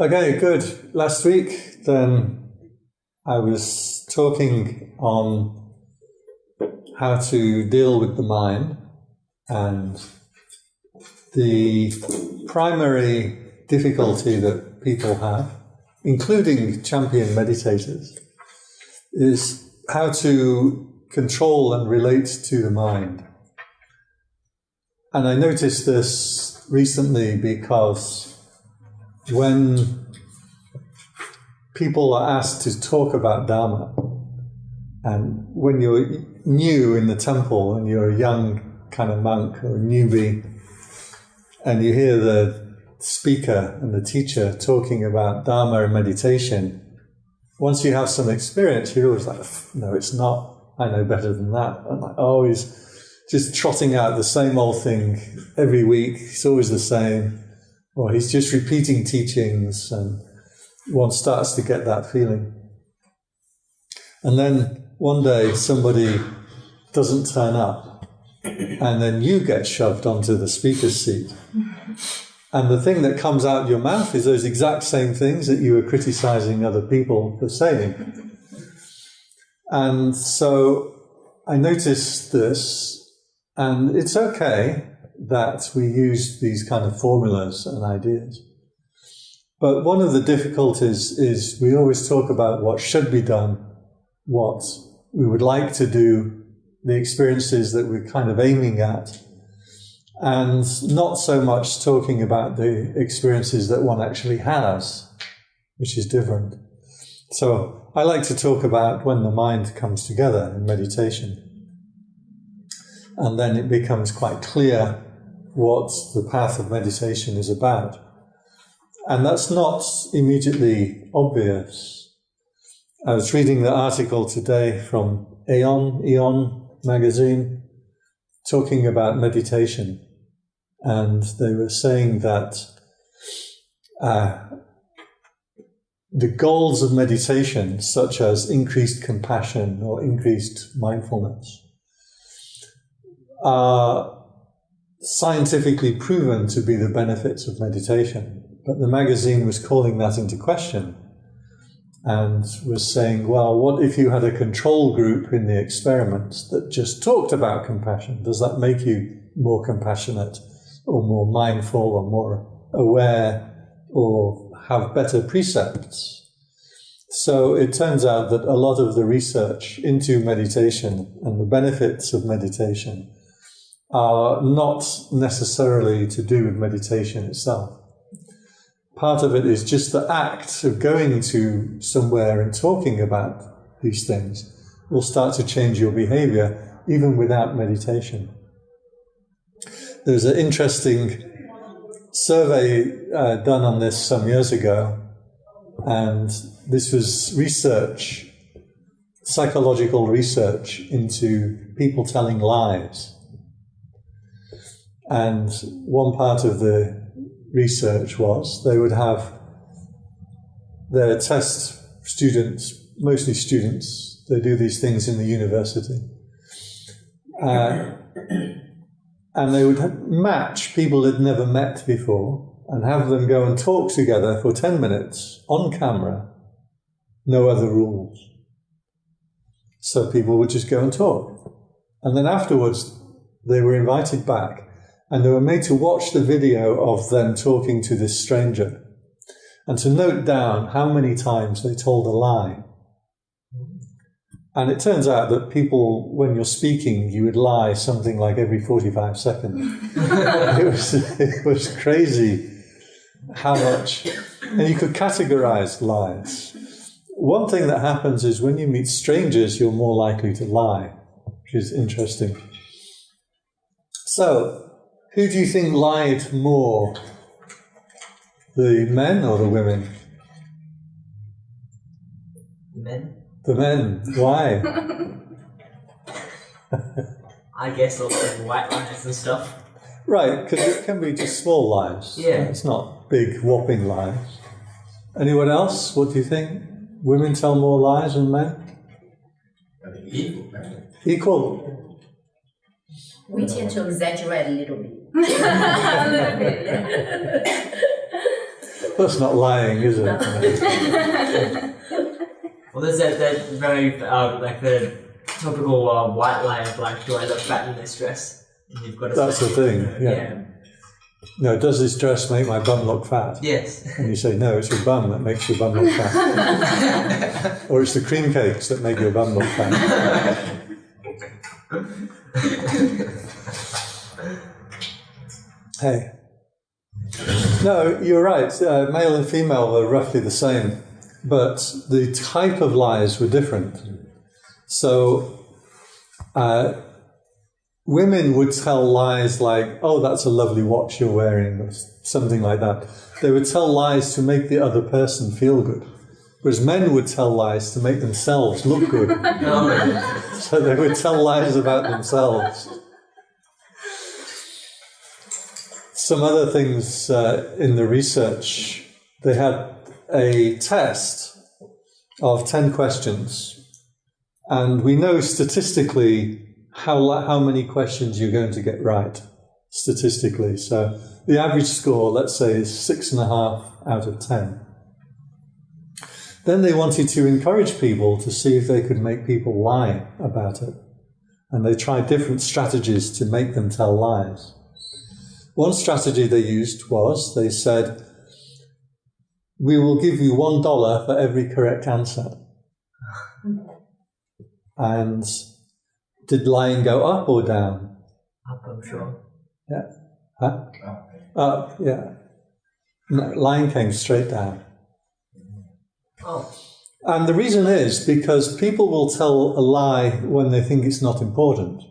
Okay, good. Last week, then, I was talking on how to deal with the mind, and the primary difficulty that people have, including champion meditators, is how to control and relate to the mind. And I noticed this recently because when people are asked to talk about Dharma, and when you're new in the temple and you're a young kind of monk or a newbie, and you hear the speaker and the teacher talking about Dharma and meditation, once you have some experience, you're always like, no, it's not, I know better than that. And like, oh, he's just trotting out the same old thing every week, it's always the same. Or he's just repeating teachings, and one starts to get that feeling. And then one day somebody doesn't turn up, and then you get shoved onto the speaker's seat. And the thing that comes out your mouth is those exact same things that you were criticizing other people for saying. And so I noticed this, and it's okay that we use these kind of formulas and ideas. But one of the difficulties is we always talk about what should be done, what we would like to do, the experiences that we're kind of aiming at, and not so much talking about the experiences that one actually has, which is different. So I like to talk about when the mind comes together in meditation. And then it becomes quite clear what the path of meditation is about. And that's not immediately obvious. I was reading the article today from Aeon magazine, talking about meditation. And they were saying that the goals of meditation, such as increased compassion or increased mindfulness, are scientifically proven to be the benefits of meditation. But the magazine was calling that into question and was saying, well, what if you had a control group in the experiments that just talked about compassion? Does that make you more compassionate or more mindful or more aware or have better precepts? So it turns out that a lot of the research into meditation and the benefits of meditation are not necessarily to do with meditation itself. Part of it is just the act of going to somewhere and talking about these things will start to change your behavior even without meditation. There's an interesting survey done on this some years ago, and this was research, psychological research into people telling lies. And one part of the research was they would have their test students, mostly students, they do these things in the university, and they would match people they'd never met before and have them go and talk together for 10 minutes on camera, no other rules. So people would just go and talk. And then afterwards they were invited back, and they were made to watch the video of them talking to this stranger and to note down how many times they told a lie. And it turns out that people, when you're speaking, you would lie something like every 45 seconds. It was crazy how much. And you could categorize lies. One thing that happens is when you meet strangers, you're more likely to lie, which is interesting. So, who do you think lied more? The men or the women? The men. The men. Why? I guess lots of white lies and stuff. Right, because it can be just small lies. Yeah. It's not big, whopping lies. Anyone else? What do you think? Women tell more lies than men? I think equal. Equal? We tend to exaggerate a little bit. But That's not lying, is it? Well, there's that very, like the topical white lie of like, do I look fat in this dress? And you've got to That's say, the thing, yeah. No, does this dress make my bum look fat? Yes. And you say, no, it's your bum that makes your bum look fat. Or it's the cream cakes that make your bum look fat. Hey. No, you're right. Male and female were roughly the same, but the type of lies were different. So, women would tell lies like, oh, that's a lovely watch you're wearing, or something like that. They would tell lies to make the other person feel good. Whereas men would tell lies to make themselves look good. So they would tell lies about themselves. Some other things in the research, they had a test of 10 questions. And we know statistically how many questions you're going to get right, statistically. So the average score, let's say, is 6.5 out of 10. Then they wanted to encourage people to see if they could make people lie about it. And they tried different strategies to make them tell lies. One strategy they used was, they said, we will give you $1 for every correct answer. And did lying go up or down? Up, I'm sure. Yeah. Huh? Up, yeah. No, lying came straight down. Oh. And the reason is because people will tell a lie when they think it's not important.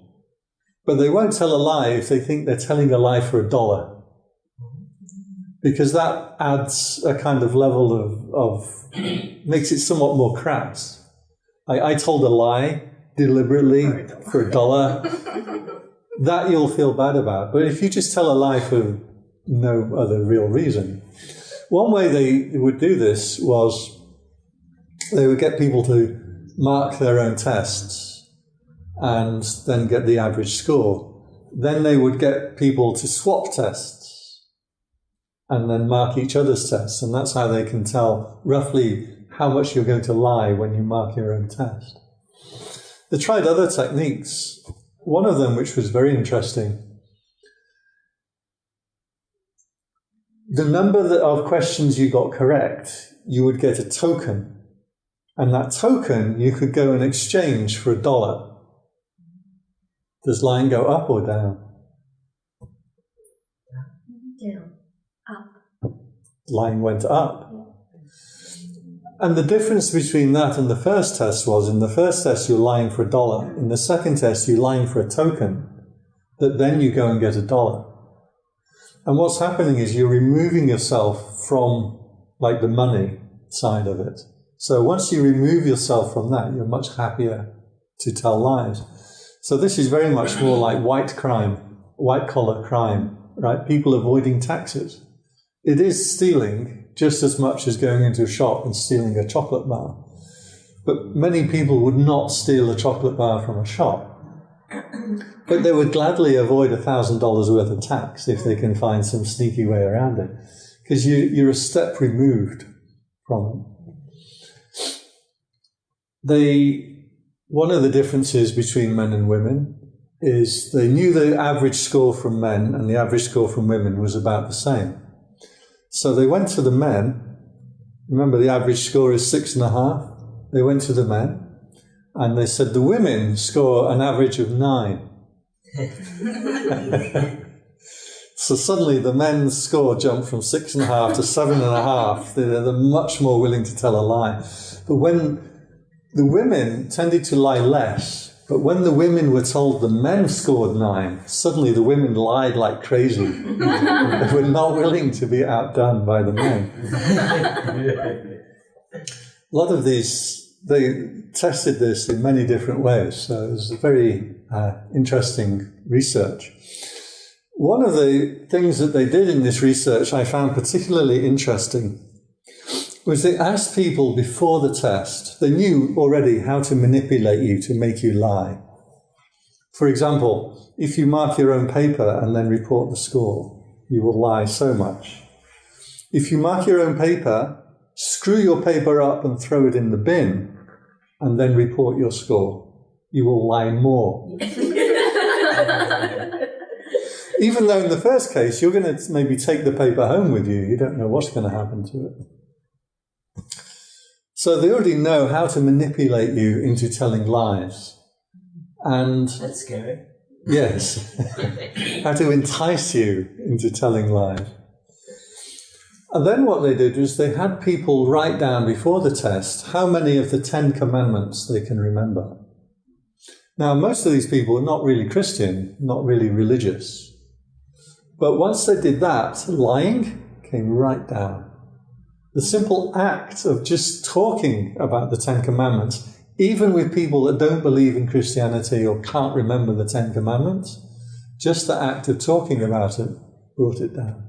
But they won't tell a lie if they think they're telling a lie for $1. Because that adds a kind of level of makes it somewhat more crass. I told a lie deliberately for $1. That you'll feel bad about. But if you just tell a lie for no other real reason. One way they would do this was they would get people to mark their own tests and then get the average score. Then they would get people to swap tests and then mark each other's tests. And that's how they can tell roughly how much you're going to lie when you mark your own test. They tried other techniques. One of them, which was very interesting, the number of questions you got correct, you would get a token. And that token you could go and exchange for $1. Does lying go up or down? Down. Up. Lying went up. And the difference between that and the first test was, in the first test you're lying for $1. In the second test you're lying for a token, that then you go and get $1. And what's happening is you're removing yourself from like the money side of it. So once you remove yourself from that, you're much happier to tell lies. So this is very much more like white crime, white-collar crime, right? People avoiding taxes. It is stealing just as much as going into a shop and stealing a chocolate bar. But many people would not steal a chocolate bar from a shop. But they would gladly avoid $1,000 worth of tax if they can find some sneaky way around it. Because you're a step removed from it. One of the differences between men and women is they knew the average score from men and the average score from women was about the same. So they went to the men. Remember, the average score is 6.5. They went to the men and they said the women score an average of 9. So suddenly the men's score jumped from 6.5 to 7.5. They're much more willing to tell a lie. But when the women tended to lie less, but when the women were told the men scored 9, suddenly the women lied like crazy. They were not willing to be outdone by the men. A lot of these, they tested this in many different ways, so it was a very interesting research. One of the things that they did in this research I found particularly interesting was they asked people before the test, they knew already how to manipulate you to make you lie. For example, if you mark your own paper and then report the score, you will lie so much. If you mark your own paper, screw your paper up and throw it in the bin, and then report your score, you will lie more. Even though in the first case, you're going to maybe take the paper home with you. You don't know what's going to happen to it. So they already know how to manipulate you into telling lies. And That's scary. yes, how to entice you into telling lies. And then what they did was they had people write down before the test how many of the 10 commandments they can remember. Now, most of these people are not really Christian, not really religious. But once they did that, lying came right down. The simple act of just talking about the 10 commandments, even with people that don't believe in Christianity or can't remember the 10 commandments, just the act of talking about it brought it down.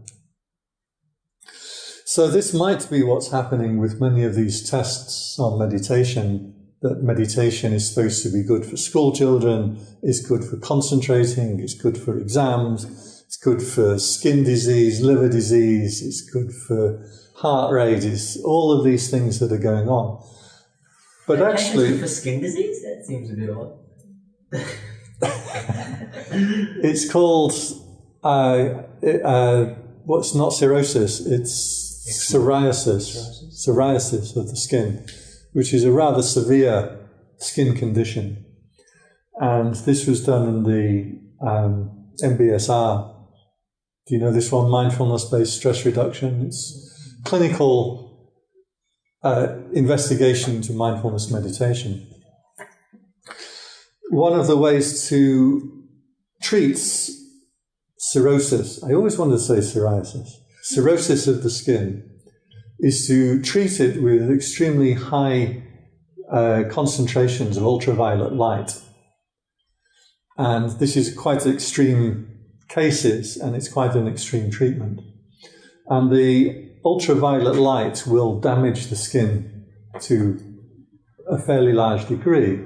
So this might be what's happening with many of these tests on meditation, that meditation is supposed to be good for school children, is good for concentrating, it's good for exams, it's good for skin disease, liver disease, it's good for heart rate, it's all of these things that are going on. But actually, for skin disease, that seems a bit odd. it's called what's not cirrhosis, it's psoriasis of the skin, which is a rather severe skin condition. And this was done in the MBSR. Do you know this one? Mindfulness-based stress reduction. It's clinical investigation into mindfulness meditation. One of the ways to treat cirrhosis, I always wanted to say psoriasis, cirrhosis of the skin, is to treat it with extremely high concentrations of ultraviolet light. And this is quite extreme cases, and it's quite an extreme treatment. And the ultraviolet light will damage the skin to a fairly large degree.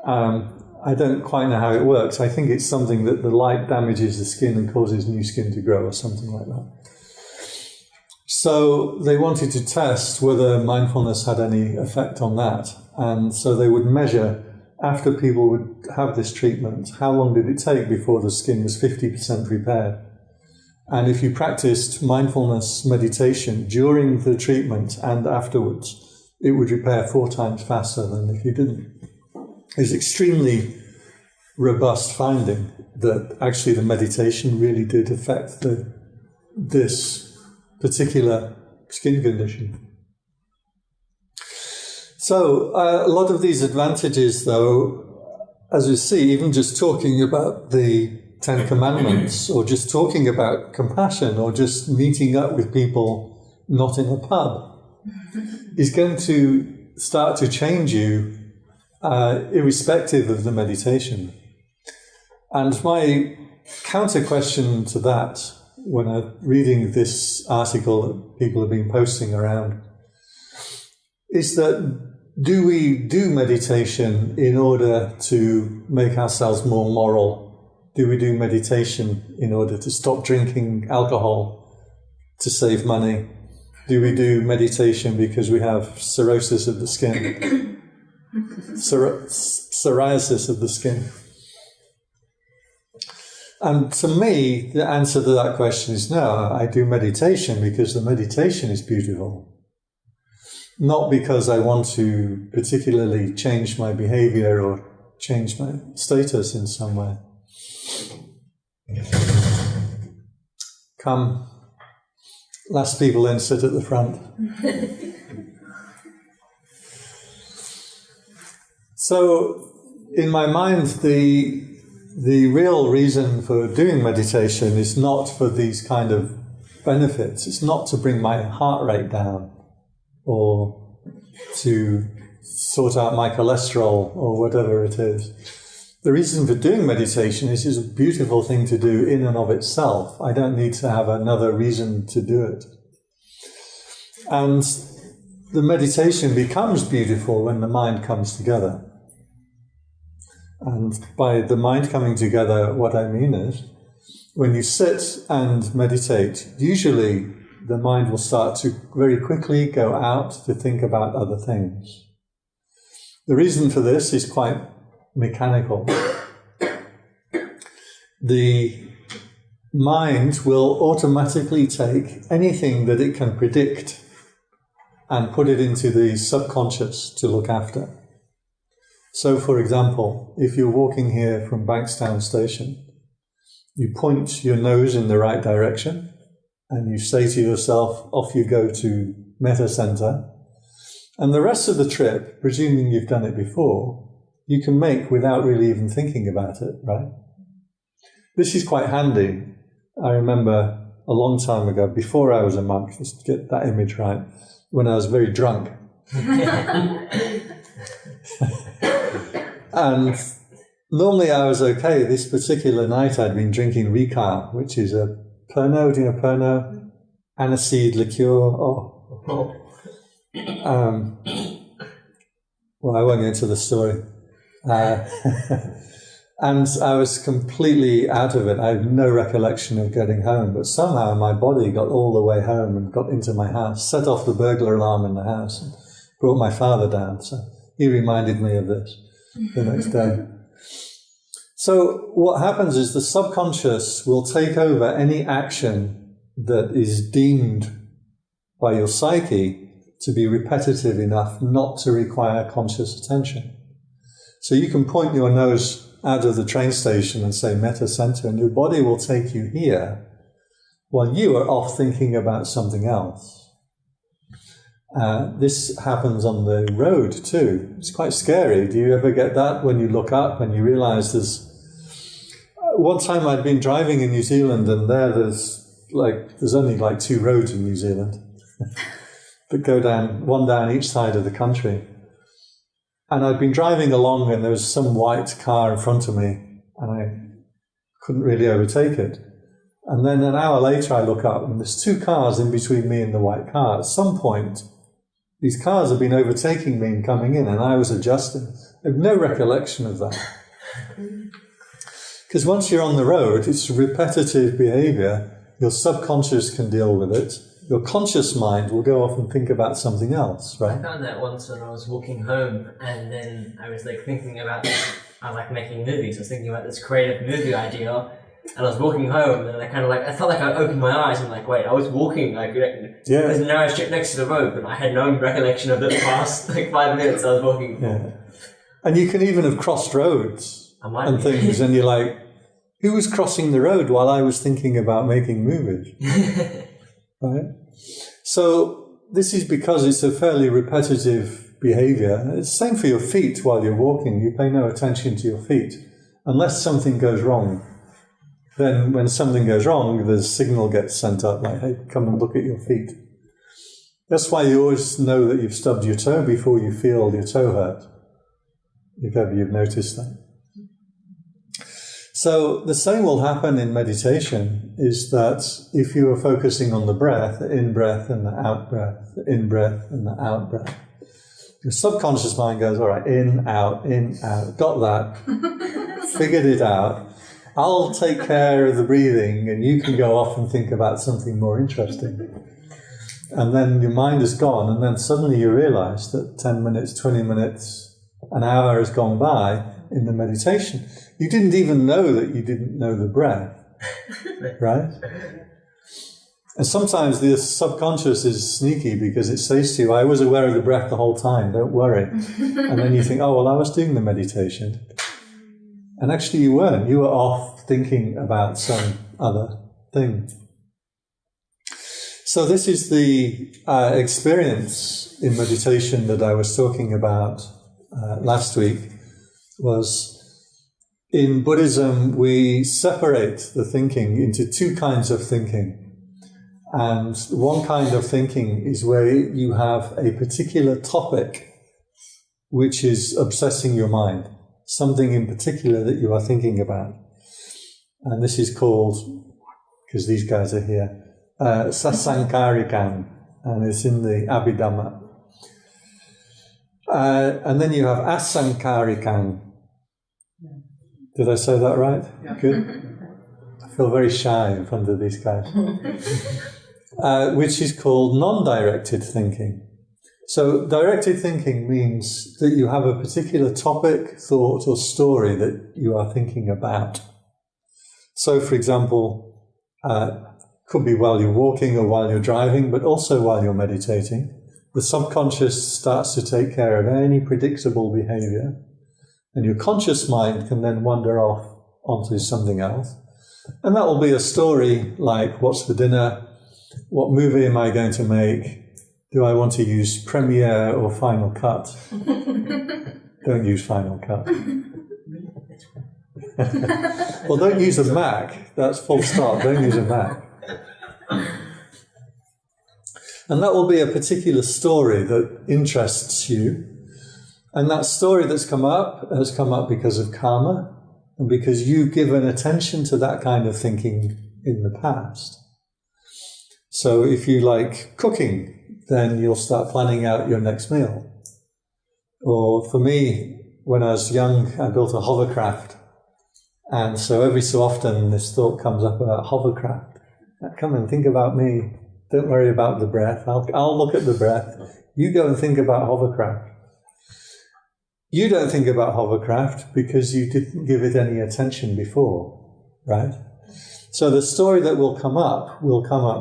I don't quite know how it works. I think it's something that the light damages the skin and causes new skin to grow or something like that. So they wanted to test whether mindfulness had any effect on that. And so they would measure, after people would have this treatment, how long did it take before the skin was 50% repaired? And if you practiced mindfulness meditation during the treatment and afterwards, it would repair 4 times faster than if you didn't. It's extremely robust finding that actually the meditation really did affect this particular skin condition. So a lot of these advantages, though, as you see, even just talking about the 10 Commandments, or just talking about compassion, or just meeting up with people not in a pub, is going to start to change you irrespective of the meditation. And my counter question to that, when I'm reading this article that people have been posting around, is that do we do meditation in order to make ourselves more moral? Do we do meditation in order to stop drinking alcohol, to save money? Do we do meditation because we have cirrhosis of the skin? Psoriasis of the skin? And to me, the answer to that question is no. I do meditation because the meditation is beautiful. Not because I want to particularly change my behavior or change my status in some way. Come, last people then sit at the front. So, in my mind, the real reason for doing meditation is not for these kind of benefits. It's not to bring my heart rate down or to sort out my cholesterol or whatever it is. The reason for doing meditation is it's a beautiful thing to do in and of itself. I don't need to have another reason to do it. And the meditation becomes beautiful when the mind comes together. And by the mind coming together, what I mean is, when you sit and meditate, usually the mind will start to very quickly go out to think about other things. The reason for this is quite mechanical. The mind will automatically take anything that it can predict and put it into the subconscious to look after. So, for example, if you're walking here from Bankstown station, you point your nose in the right direction and you say to yourself, off you go to Metta Centre. And the rest of the trip, presuming you've done it before, you can make without really even thinking about it, right? This is quite handy. I remember a long time ago, before I was a monk, just to get that image right, when I was very drunk. And normally I was okay. This particular night I'd been drinking Ricard, which is a Pernod, do you know Pernod? Aniseed liqueur. Oh. Well, I won't get into the story. And I was completely out of it. I had no recollection of getting home, but somehow my body got all the way home and got into my house, set off the burglar alarm in the house, and brought my father down. So he reminded me of this the next day. So what happens is the subconscious will take over any action that is deemed by your psyche to be repetitive enough not to require conscious attention. So you can point your nose out of the train station and say Metta Centre, and your body will take you here while you are off thinking about something else. This happens on the road too. It's quite scary. Do you ever get that when you look up and you realise there's... One time I'd been driving in New Zealand, and there's only like 2 roads in New Zealand that go down, one down each side of the country. And I'd been driving along and there was some white car in front of me and I couldn't really overtake it. And then an hour later I look up and there's 2 cars in between me and the white car. At some point, these cars have been overtaking me and coming in, and I was adjusting. I have no recollection of that. Because once you're on the road, it's repetitive behavior. Your subconscious can deal with it. Your conscious mind will go off and think about something else, right? I found that once when I was walking home, and then I was like thinking about I like making movies. I was thinking about this creative movie idea, and I was walking home, and I felt like I opened my eyes and like, wait, I was walking there's a narrow strip next to the road, but I had no recollection of the past 5 minutes I was walking. Yeah. And you can even have crossed roads and things, and you're like, who was crossing the road while I was thinking about making movies? Right? So this is because it's a fairly repetitive behavior. It's the same for your feet while you're walking. You pay no attention to your feet unless something goes wrong. Then when something goes wrong, the signal gets sent up like, hey, come and look at your feet. That's why you always know that you've stubbed your toe before you feel your toe hurt, if ever you've noticed that. So the same will happen in meditation, is that if you are focusing on the breath, the in-breath and the out-breath, the in-breath and the out-breath, your subconscious mind goes, all right, in, out, got that, figured it out. I'll take care of the breathing and you can go off and think about something more interesting. And then your mind is gone, and then suddenly you realize that 10 minutes, 20 minutes, an hour has gone by in the meditation. You didn't even know that you didn't know the breath, right? And sometimes the subconscious is sneaky because it says to you, I was aware of the breath the whole time, don't worry. And then you think, oh, well, I was doing the meditation. And actually you weren't. You were off thinking about some other thing. So this is the experience in meditation that I was talking about last week. Was in Buddhism, we separate the thinking into 2 kinds of thinking. And one kind of thinking is where you have a particular topic which is obsessing your mind, something in particular that you are thinking about. And this is called, because these guys are here, Sasankarikam, and it's in the Abhidhamma. And then you have Asankarikam. Did I say that right? Yeah. Good. I feel very shy in front of these guys. which is called non-directed thinking. So directed thinking means that you have a particular topic, thought, or story that you are thinking about. So, for example, could be while you're walking or while you're driving, but also while you're meditating. The subconscious starts to take care of any predictable behavior, and your conscious mind can then wander off onto something else. And that will be a story like, what's for dinner? What movie am I going to make? Do I want to use Premiere or Final Cut? Don't use Final Cut. Well, don't use a Mac. That's full stop. Don't use a Mac. And that will be a particular story that interests you. And that story that's come up has come up because of karma and because you've given attention to that kind of thinking in the past. So if you like cooking, then you'll start planning out your next meal. Or for me, when I was young, I built a hovercraft. And so every so often this thought comes up about hovercraft. Come and think about me. Don't worry about the breath. I'll look at the breath. You go and think about hovercraft. You don't think about hovercraft because you didn't give it any attention before, right? So the story that will come up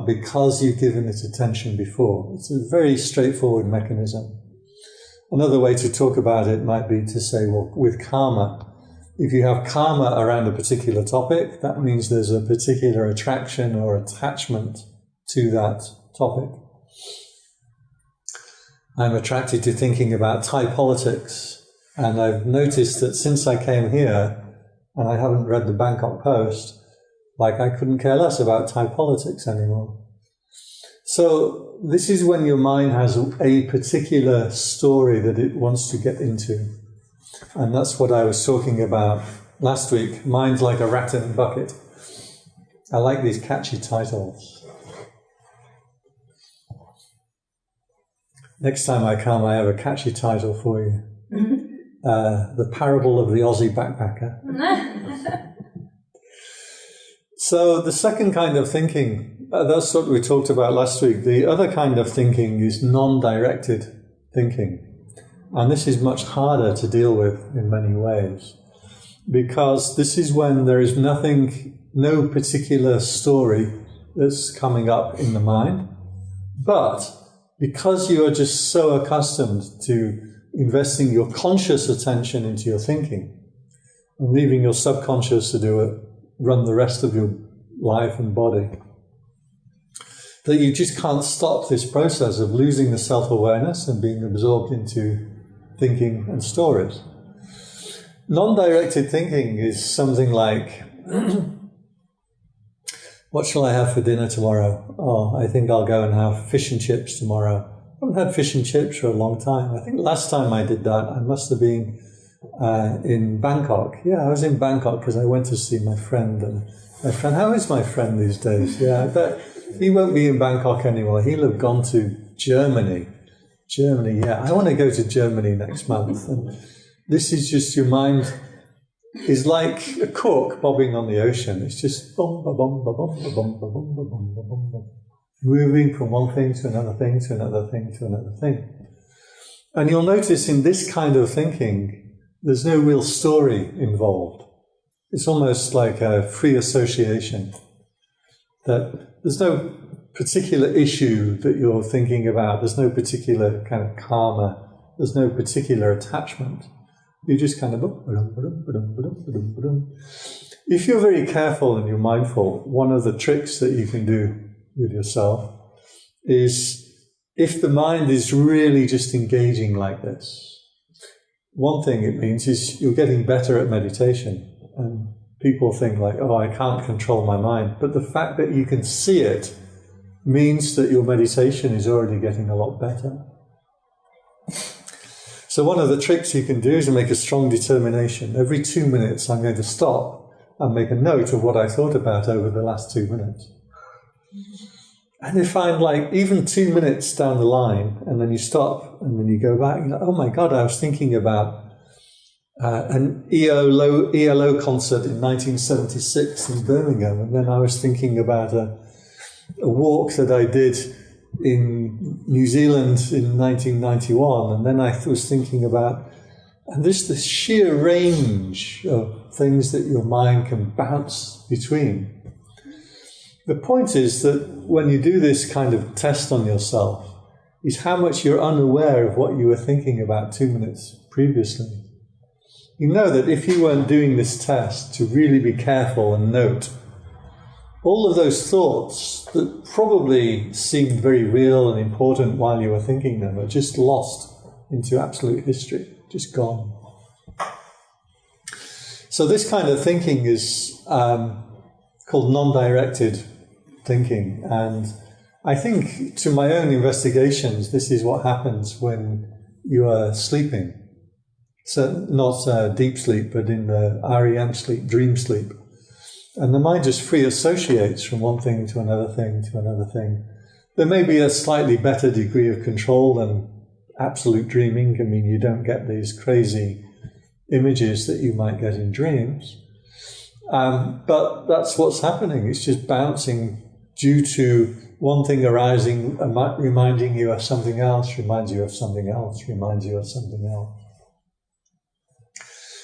because you've given it attention before. It's a very straightforward mechanism. Another way to talk about it might be to say, well, with karma, if you have karma around a particular topic, that means there's a particular attraction or attachment to that topic. I'm attracted to thinking about Thai politics, and I've noticed that since I came here, and I haven't read the Bangkok Post, like I couldn't care less about Thai politics anymore. So this is when your mind has a particular story that it wants to get into. And that's what I was talking about last week. Mind's like a rat in a bucket. I like these catchy titles. Next time I come, I have a catchy title for you. The Parable of the Aussie Backpacker. So the second kind of thinking, that's what we talked about last week. The other kind of thinking is non-directed thinking. And this is much harder to deal with in many ways. Because this is when there is no particular story that's coming up in the mind. But because you are just so accustomed to investing your conscious attention into your thinking and leaving your subconscious to run the rest of your life and body, that you just can't stop this process of losing the self-awareness and being absorbed into thinking and stories. Non-directed thinking is something like, what shall I have for dinner tomorrow? Oh, I think I'll go and have fish and chips tomorrow. I haven't had fish and chips for a long time. I think last time I did that, I must have been in Bangkok. Yeah, I was in Bangkok because I went to see my friend. And my friend, how is my friend these days? Yeah, I bet he won't be in Bangkok anymore. He'll have gone to Germany. Germany, yeah. I want to go to Germany next month. And this is just your mind is like a cork bobbing on the ocean. It's just bum, ba, bum, ba, bum, ba, bum, ba, bum, ba, bum, ba, bum, ba. Moving from one thing to another thing to another thing to another thing. And you'll notice in this kind of thinking, there's no real story involved. It's almost like a free association. That there's no particular issue that you're thinking about. There's no particular kind of karma. There's no particular attachment. You just kind of... If you're very careful and you're mindful, one of the tricks that you can do with yourself is, if the mind is really just engaging like this, one thing it means is you're getting better at meditation. And people think like, oh, I can't control my mind. But the fact that you can see it means that your meditation is already getting a lot better. So one of the tricks you can do is to make a strong determination. Every 2 minutes I'm going to stop and make a note of what I thought about over the last 2 minutes. And if I'm like even 2 minutes down the line and then you stop and then you go back, you're like, oh my God, I was thinking about an ELO concert in 1976 in Birmingham, and then I was thinking about a walk that I did in New Zealand in 1991, and then I was thinking about the sheer range of things that your mind can bounce between. The point is that when you do this kind of test on yourself, is how much you're unaware of what you were thinking about 2 minutes previously. You know that if you weren't doing this test to really be careful and note, all of those thoughts that probably seemed very real and important while you were thinking them are just lost into absolute history, just gone. So this kind of thinking is called non-directed thinking, and I think to my own investigations this is what happens when you are sleeping. So not deep sleep, but in the REM sleep, dream sleep. And the mind just free associates from one thing to another thing to another thing. There may be a slightly better degree of control than absolute dreaming. I mean, you don't get these crazy images that you might get in dreams. But that's what's happening. It's just bouncing due to one thing arising, reminding you of something else, reminds you of something else, reminds you of something else.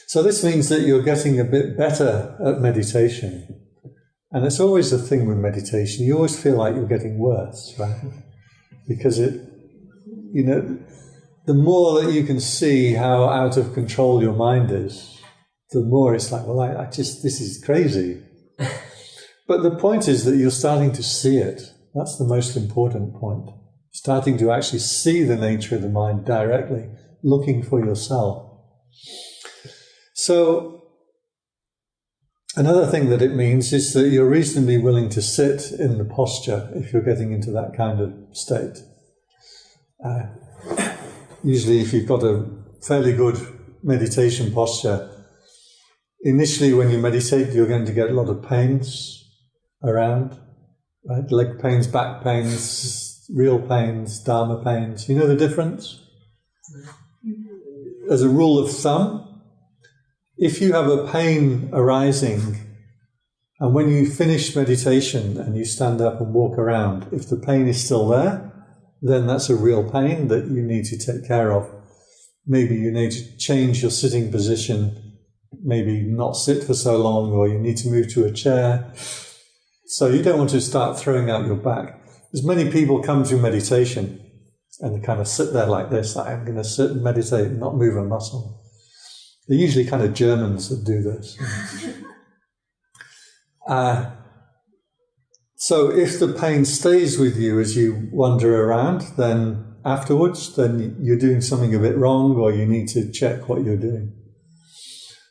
So this means that you're getting a bit better at meditation. And it's always the thing with meditation. You always feel like you're getting worse, right? Because the more that you can see how out of control your mind is, the more it's like, well, this is crazy. But the point is that you're starting to see it. That's the most important point. Starting to actually see the nature of the mind directly, looking for yourself. So, another thing that it means is that you're reasonably willing to sit in the posture if you're getting into that kind of state. Usually if you've got a fairly good meditation posture, initially when you meditate you're going to get a lot of pains around, right? Leg pains, back pains, real pains, dharma pains. You know the difference? As a rule of thumb, if you have a pain arising, and when you finish meditation and you stand up and walk around, if the pain is still there, then that's a real pain that you need to take care of. Maybe you need to change your sitting position, maybe not sit for so long, or you need to move to a chair. So you don't want to start throwing out your back. As many people come to meditation and they kind of sit there like this, like, I'm going to sit and meditate and not move a muscle. They're usually kind of Germans that do this. So if the pain stays with you as you wander around, then afterwards, then you're doing something a bit wrong, or you need to check what you're doing.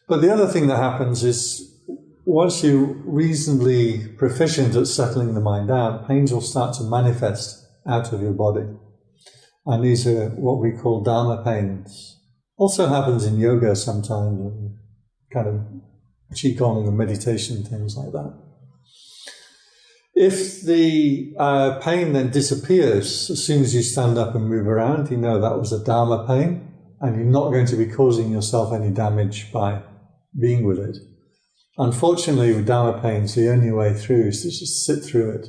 But the other thing that happens is, once you're reasonably proficient at settling the mind down, pains will start to manifest out of your body. And these are what we call dharma pains. Also happens in yoga sometimes, and kind of qigong and meditation, things like that. If the pain then disappears as soon as you stand up and move around, you know that was a dharma pain, and you're not going to be causing yourself any damage by being with it. Unfortunately, with dharma pains, the only way through is to just sit through it.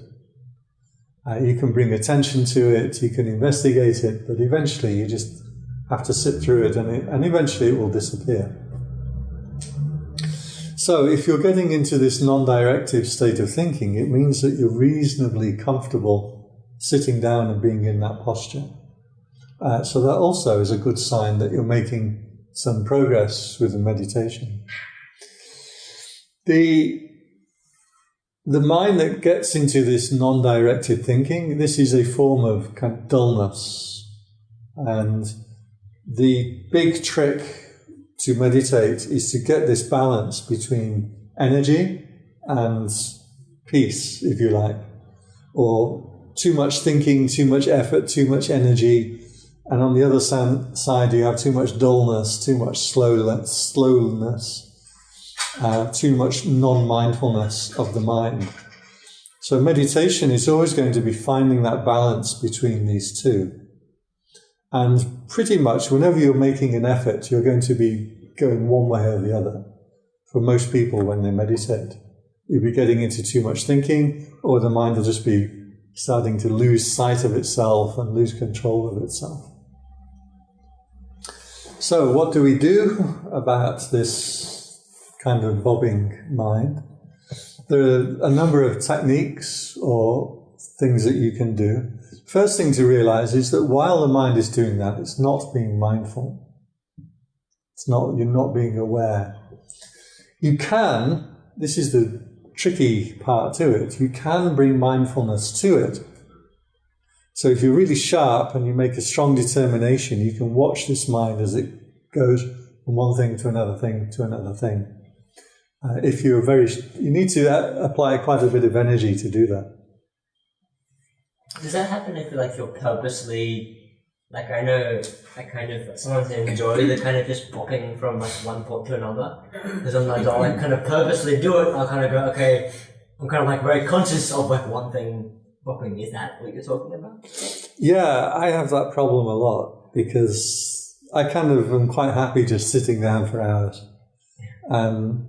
You can bring attention to it, you can investigate it, but eventually you just have to sit through it, and eventually it will disappear. So if you're getting into this non-directive state of thinking, it means that you're reasonably comfortable sitting down and being in that posture. So that also is a good sign that you're making some progress with the meditation. The mind that gets into this non-directed thinking, this is a form of kind of dullness. And the big trick to meditate is to get this balance between energy and peace, if you like. Or too much thinking, too much effort, too much energy. And on the other side, you have too much dullness, too much slowness, too much non-mindfulness of the mind. So meditation is always going to be finding that balance between these two. And pretty much whenever you're making an effort, you're going to be going one way or the other. For most people when they meditate, you'll be getting into too much thinking, or the mind will just be starting to lose sight of itself and lose control of itself. So what do we do about this kind of bobbing mind? There are a number of techniques or things that you can do. First thing to realize is that while the mind is doing that, it's not being mindful. You're not being aware. You can, this is the tricky part to it, you can bring mindfulness to it. So if you're really sharp and you make a strong determination, you can watch this mind as it goes from one thing to another thing to another thing. You need to apply quite a bit of energy to do that. Does that happen if you're purposely, I know I kind of sometimes enjoy the kind of just popping from one pot to another, because sometimes I'll kind of purposely do it. I'll kind of go, okay, I'm kind of very conscious of one thing popping. Is that what you're talking about? Yeah, I have that problem a lot because I kind of am quite happy just sitting down for hours, and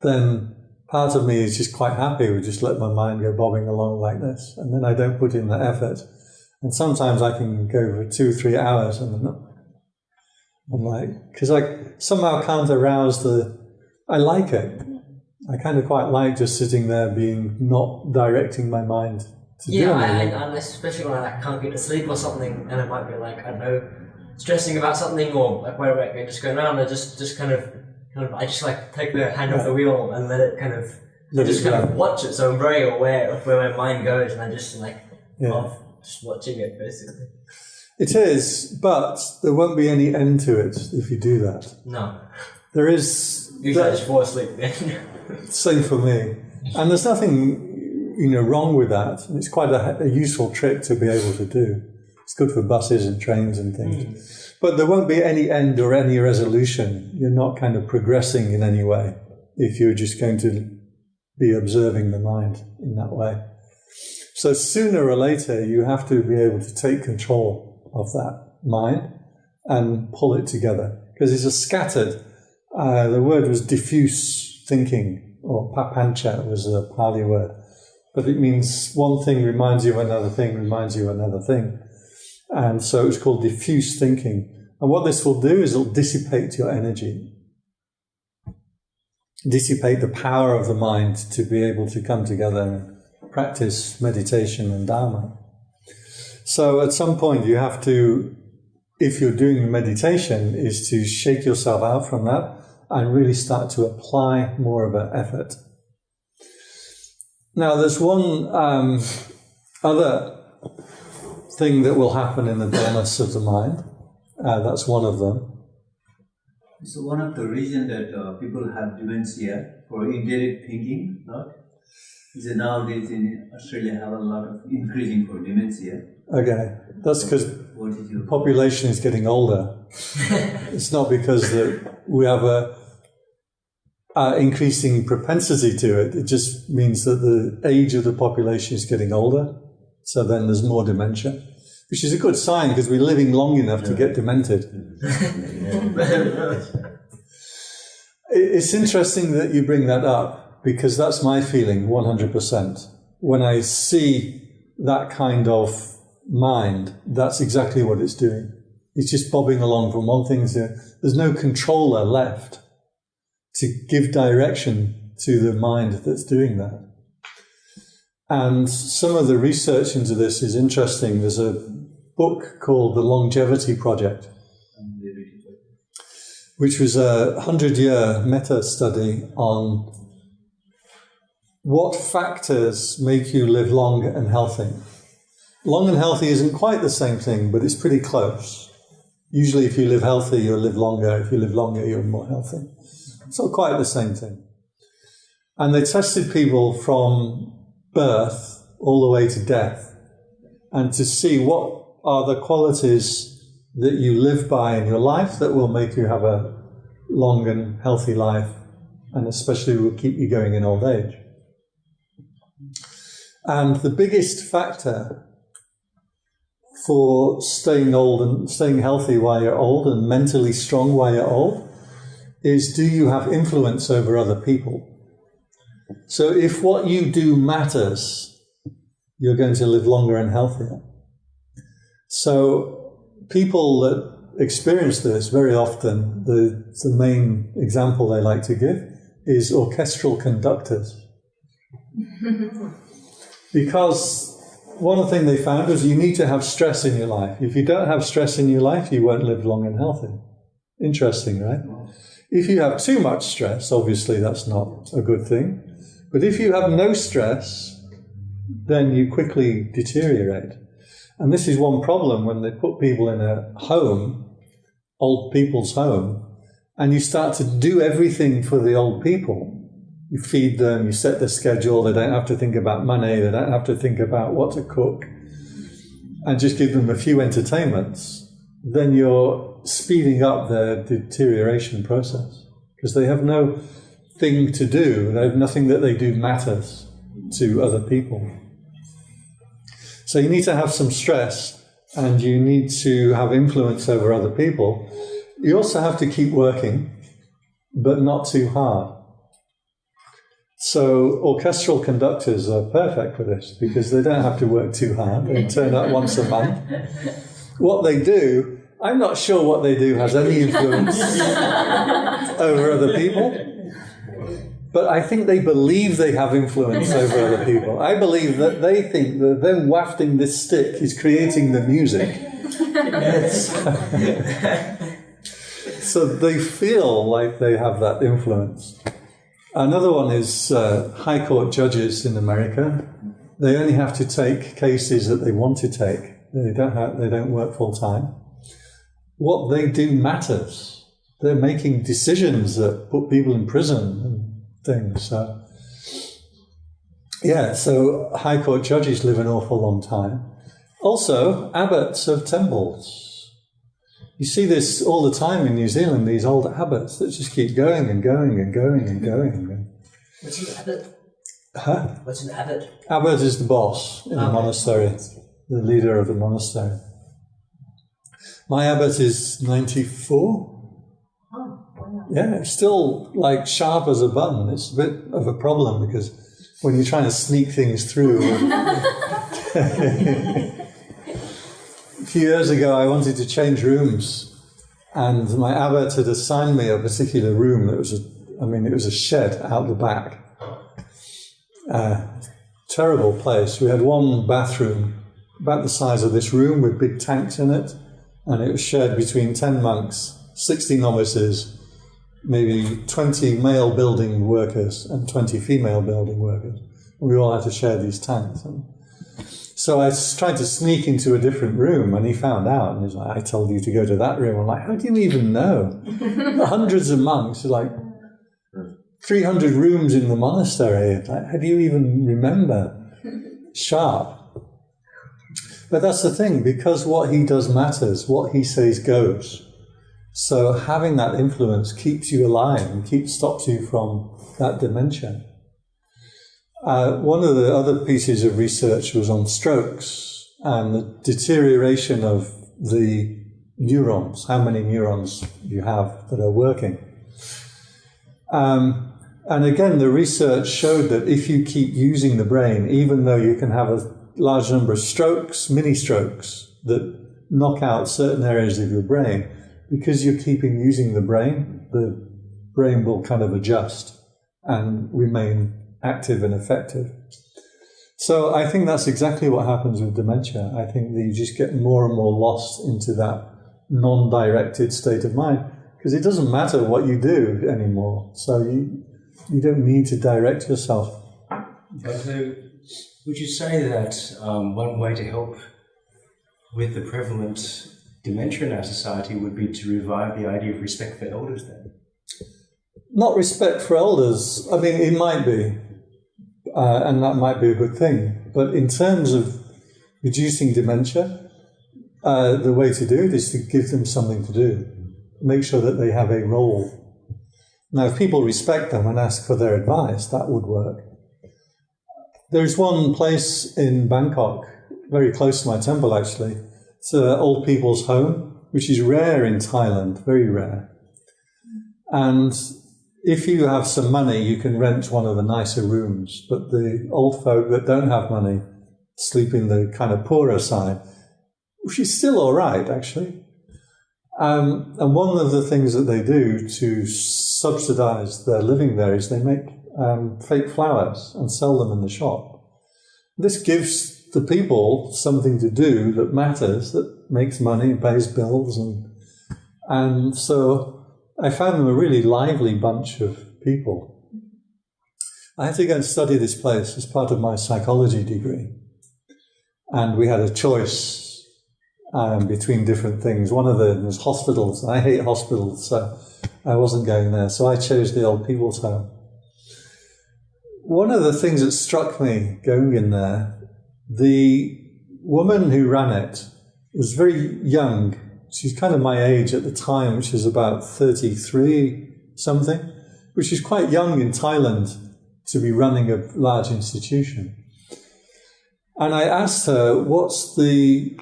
then part of me is just quite happy with just let my mind go bobbing along like this, and then I don't put in the effort. And sometimes I can go for 2 or 3 hours and because I somehow can't arouse I like it. I kind of quite like just sitting there not directing my mind to do anything. And especially when I can't get to sleep or something, and I might be I don't know, stressing about something or whatever, I just go around and just kind of I just take the hand off the wheel and let it kind of watch it. So I'm very aware of where my mind goes, and I just love just watching it, basically. It is, but there won't be any end to it if you do that. No. There is... Usually I just fall asleep then. Same for me. And there's nothing wrong with that. It's quite a useful trick to be able to do. It's good for buses and trains and things. But there won't be any end or any resolution. You're not kind of progressing in any way if you're just going to be observing the mind in that way. So sooner or later, you have to be able to take control of that mind and pull it together. Because it's a scattered, the word was diffuse thinking, or papancha was a Pali word. But it means one thing reminds you of another thing, reminds you of another thing. And so it's called diffuse thinking. And what this will do is it'll dissipate your energy. Dissipate the power of the mind to be able to come together and practice meditation and Dharma. So at some point you have to, if you're doing meditation, is to shake yourself out from that and really start to apply more of an effort. Now there's one other thing that will happen in the dullness of the mind. That's one of them. So one of the reasons that people have dementia for indirect thinking, not? Is that nowadays in Australia have a lot of increasing for dementia. Okay, that's because the population is getting older. It's not because that we have a increasing propensity to it. It just means that the age of the population is getting older. So then there's more dementia, which is a good sign because we're living long enough to get demented. It's interesting that you bring that up, because that's my feeling 100%. When I see that kind of mind, that's exactly what it's doing. It's just bobbing along from one thing to... There's no controller left to give direction to the mind that's doing that. And some of the research into this is interesting. There's a book called The Longevity Project, which was a 100-year meta-study on what factors make you live long and healthy. Long and healthy isn't quite the same thing, but it's pretty close. Usually if you live healthy, you'll live longer. If you live longer, you're more healthy. It's not quite the same thing. And they tested people from birth all the way to death, and to see what are the qualities that you live by in your life that will make you have a long and healthy life, and especially will keep you going in old age. And the biggest factor for staying old and staying healthy while you're old and mentally strong while you're old is, do you have influence over other people? So if what you do matters, you're going to live longer and healthier. So people that experience this very often, the main example they like to give is orchestral conductors. Because one thing they found was you need to have stress in your life. If you don't have stress in your life, you won't live long and healthy. Interesting, right? If you have too much stress, obviously that's not a good thing. But if you have no stress, then you quickly deteriorate. And this is one problem when they put people in a home, old people's home, and you start to do everything for the old people. You feed them, you set the schedule, they don't have to think about money, they don't have to think about what to cook, and just give them a few entertainments, then you're speeding up their deterioration process. Because they have no thing to do, they have nothing that they do matters to other people. So you need to have some stress, and you need to have influence over other people. You also have to keep working, but not too hard. So orchestral conductors are perfect for this because they don't have to work too hard. They turn up once a month. What they do, I'm not sure what they do has any influence over other people, but I think they believe they have influence over other people. I believe that they think that them wafting this stick is creating the music. So they feel like they have that influence. Another one is high court judges in America. They only have to take cases that they want to take. They don't work full time. What they do matters. They're making decisions that put people in prison and things. So high court judges live an awful long time. Also, abbots of temples. You see this all the time in New Zealand, these old abbots that just keep going and going and going and going. What's an abbot? Huh? What's an abbot? Abbot is the boss in the monastery, the leader of the monastery. My abbot is 94. Oh, wow. Yeah, still like sharp as a button. It's a bit of a problem because when you're trying to sneak things through. A few years ago, I wanted to change rooms, and my abbot had assigned me a particular room that was it was a shed out the back. Terrible place. We had one bathroom about the size of this room with big tanks in it, and it was shared between 10 monks, 60 novices, maybe 20 male building workers and 20 female building workers. We all had to share these tanks. So I tried to sneak into a different room, and he found out, and he was like, I told you to go to that room. I'm like, how do you even know? Hundreds of monks, like 300 rooms in the monastery. Like, how do you even remember? Sharp. But that's the thing, because what he does matters, what he says goes. So having that influence keeps you alive and stops you from that dementia. One of the other pieces of research was on strokes and the deterioration of the neurons, how many neurons you have that are working. And again, the research showed that if you keep using the brain, even though you can have a large number of strokes, mini strokes, that knock out certain areas of your brain, because you're keeping using the brain will kind of adjust and remain active and effective. So I think that's exactly what happens with dementia. I think that you just get more and more lost into that non-directed state of mind, because it doesn't matter what you do anymore. So you don't need to direct yourself. So would you say that one way to help with the prevalent dementia in our society would be to revive the idea of respect for elders then? Not respect for elders. I mean, it might be. And that might be a good thing. But in terms of reducing dementia, the way to do it is to give them something to do. Make sure that they have a role. Now, if people respect them and ask for their advice, that would work. There's one place in Bangkok, very close to my temple actually. It's an old people's home, which is rare in Thailand, very rare. And if you have some money, you can rent one of the nicer rooms, but the old folk that don't have money sleep in the kind of poorer side, which is still all right, actually. And one of the things that they do to subsidize their living there is they make fake flowers and sell them in the shop. This gives the people something to do that matters, that makes money, pays bills, and so I found them a really lively bunch of people. I had to go and study this place as part of my psychology degree, and we had a choice between different things. One of them was hospitals, and I hate hospitals, so I wasn't going there, so I chose the old people's home. One of the things that struck me going in there, the woman who ran it was very young. She's kind of my age at the time, which is about 33 something, which is quite young in Thailand to be running a large institution. And I asked her, what's the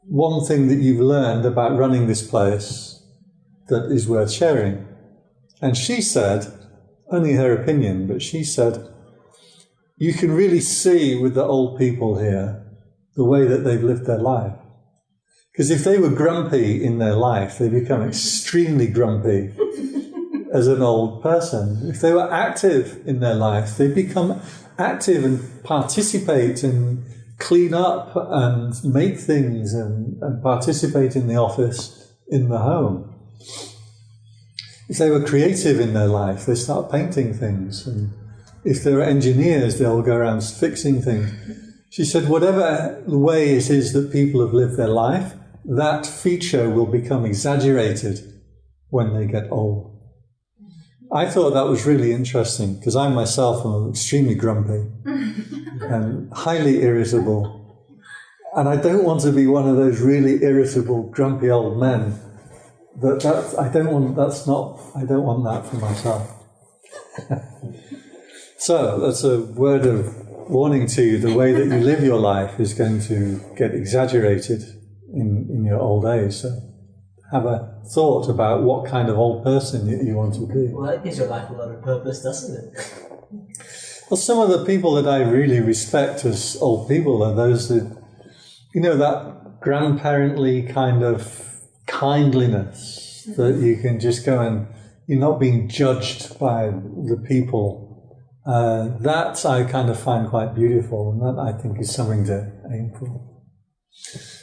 one thing that you've learned about running this place that is worth sharing? And she said, only her opinion, but she said, you can really see with the old people here the way that they've lived their life. Because if they were grumpy in their life, they become extremely grumpy as an old person. If they were active in their life, they become active and participate and clean up and make things and participate in the office, in the home. If they were creative in their life, they start painting things. And if they were engineers, they'll go around fixing things. She said, whatever way it is that people have lived their life, that feature will become exaggerated when they get old. I thought that was really interesting, because I myself am extremely grumpy and highly irritable. And I don't want to be one of those really irritable, grumpy old men. I don't want that for myself. So that's a word of warning to you. The way that you live your life is going to get exaggerated in your old age. So have a thought about what kind of old person you want to be. Well, that gives your life a lot of purpose, doesn't it? Well, some of the people that I really respect as old people are those that, that grandparently kind of kindliness, that you can just go and you're not being judged by the people. That I kind of find quite beautiful, and that I think is something to aim for.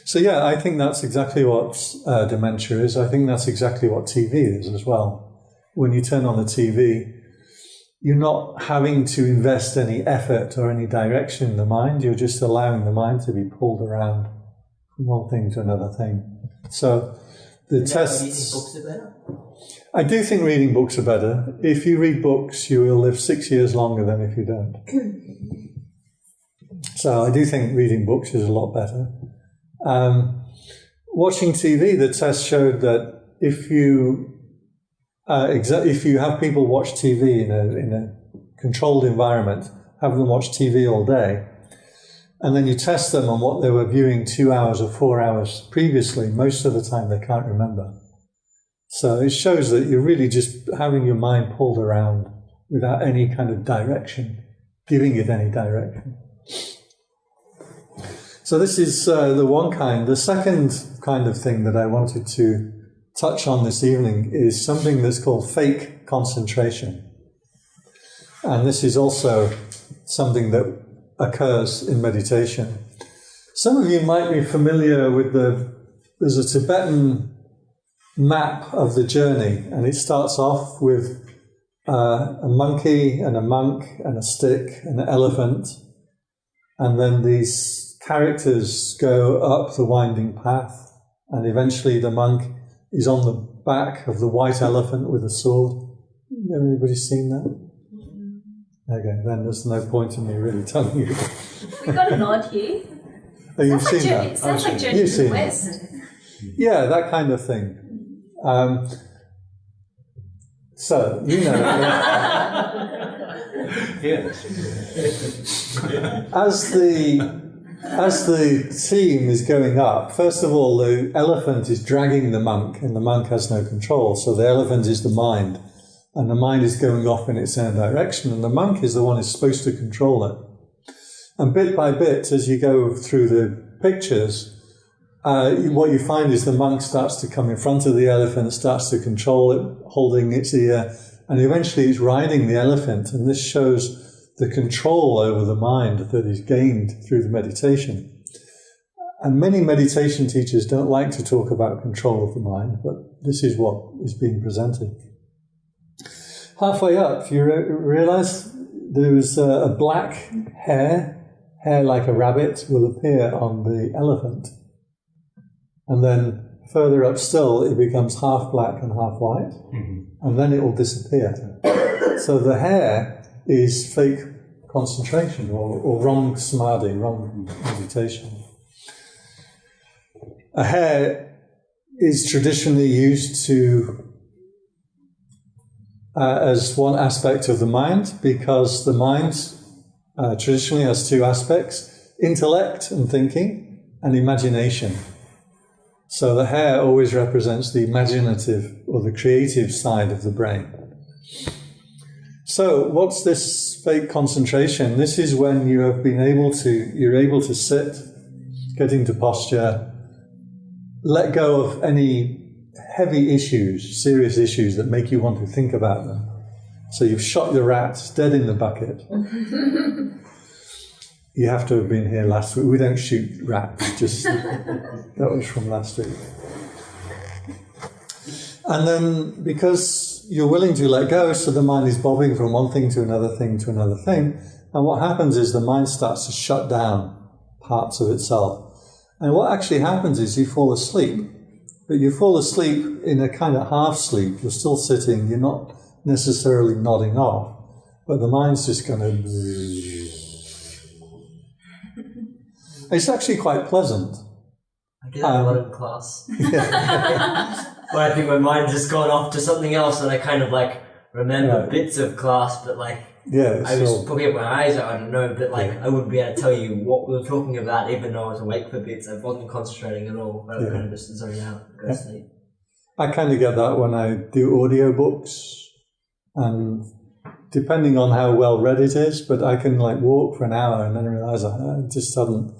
So yeah, I think that's exactly what dementia is. I think that's exactly what TV is as well. When you turn on the TV, you're not having to invest any effort or any direction in the mind. You're just allowing the mind to be pulled around from one thing to another thing. So the tests... Reading books are better? I do think reading books are better. If you read books, you will live 6 years longer than if you don't. So I do think reading books is a lot better. Watching TV, the test showed that if you have people watch TV in a controlled environment, have them watch TV all day, and then you test them on what they were viewing 2 hours or 4 hours previously, most of the time they can't remember. So it shows that you're really just having your mind pulled around without any kind of direction, giving it any direction. So this is the one kind. The second kind of thing that I wanted to touch on this evening is something that's called fake concentration. And this is also something that occurs in meditation. Some of you might be familiar with there's a Tibetan map of the journey, and it starts off with a monkey and a monk and a stick and an elephant, and then these characters go up the winding path, and eventually the monk is on the back of the white elephant with a sword. Everybody seen that? Okay, then there's no point in me really telling you. We got a nod here. Oh, you've seen that? It sounds like Journey to the West. Yeah, that kind of thing. So, you know, as the team is going up, first of all, the elephant is dragging the monk, and the monk has no control. So the elephant is the mind, and the mind is going off in its own direction, and the monk is the one who's supposed to control it. And bit by bit, as you go through the pictures, what you find is the monk starts to come in front of the elephant, starts to control it, holding its ear, and eventually it's riding the elephant. And this shows the control over the mind that is gained through the meditation. And many meditation teachers don't like to talk about control of the mind, but this is what is being presented. Halfway up, you realize there was a black hair like a rabbit will appear on the elephant. And then further up still, it becomes half black and half white, and then it will disappear. So the hair is fake concentration or wrong samadhi, wrong meditation. A hair is traditionally used as one aspect of the mind, because the mind traditionally has two aspects: intellect and thinking, and imagination. So the hair always represents the imaginative or the creative side of the brain. So what's this fake concentration? This is when you're able to sit, get into posture, let go of any heavy issues, serious issues that make you want to think about them. So you've shot your rat, it's dead in the bucket. You have to have been here last week. We don't shoot rats, just that was from last week. And then because you're willing to let go, so the mind is bobbing from one thing to another thing to another thing, and what happens is the mind starts to shut down parts of itself. And what actually happens is you fall asleep, but you fall asleep in a kind of half sleep. You're still sitting, you're not necessarily nodding off, but the mind's just going to... It's actually quite pleasant. I do that a lot in class. Where I think my mind's just gone off to something else, and I kind of like remember bits of class, but like I was probably up my eyes out, I don't know, but like I wouldn't be able to tell you what we were talking about, even though I was awake for bits. I wasn't concentrating at all. I was kind of just zoning out and go to sleep. I kind of get that when I do audiobooks, and depending on how well read it is, but I can like walk for an hour and then realize I just haven't.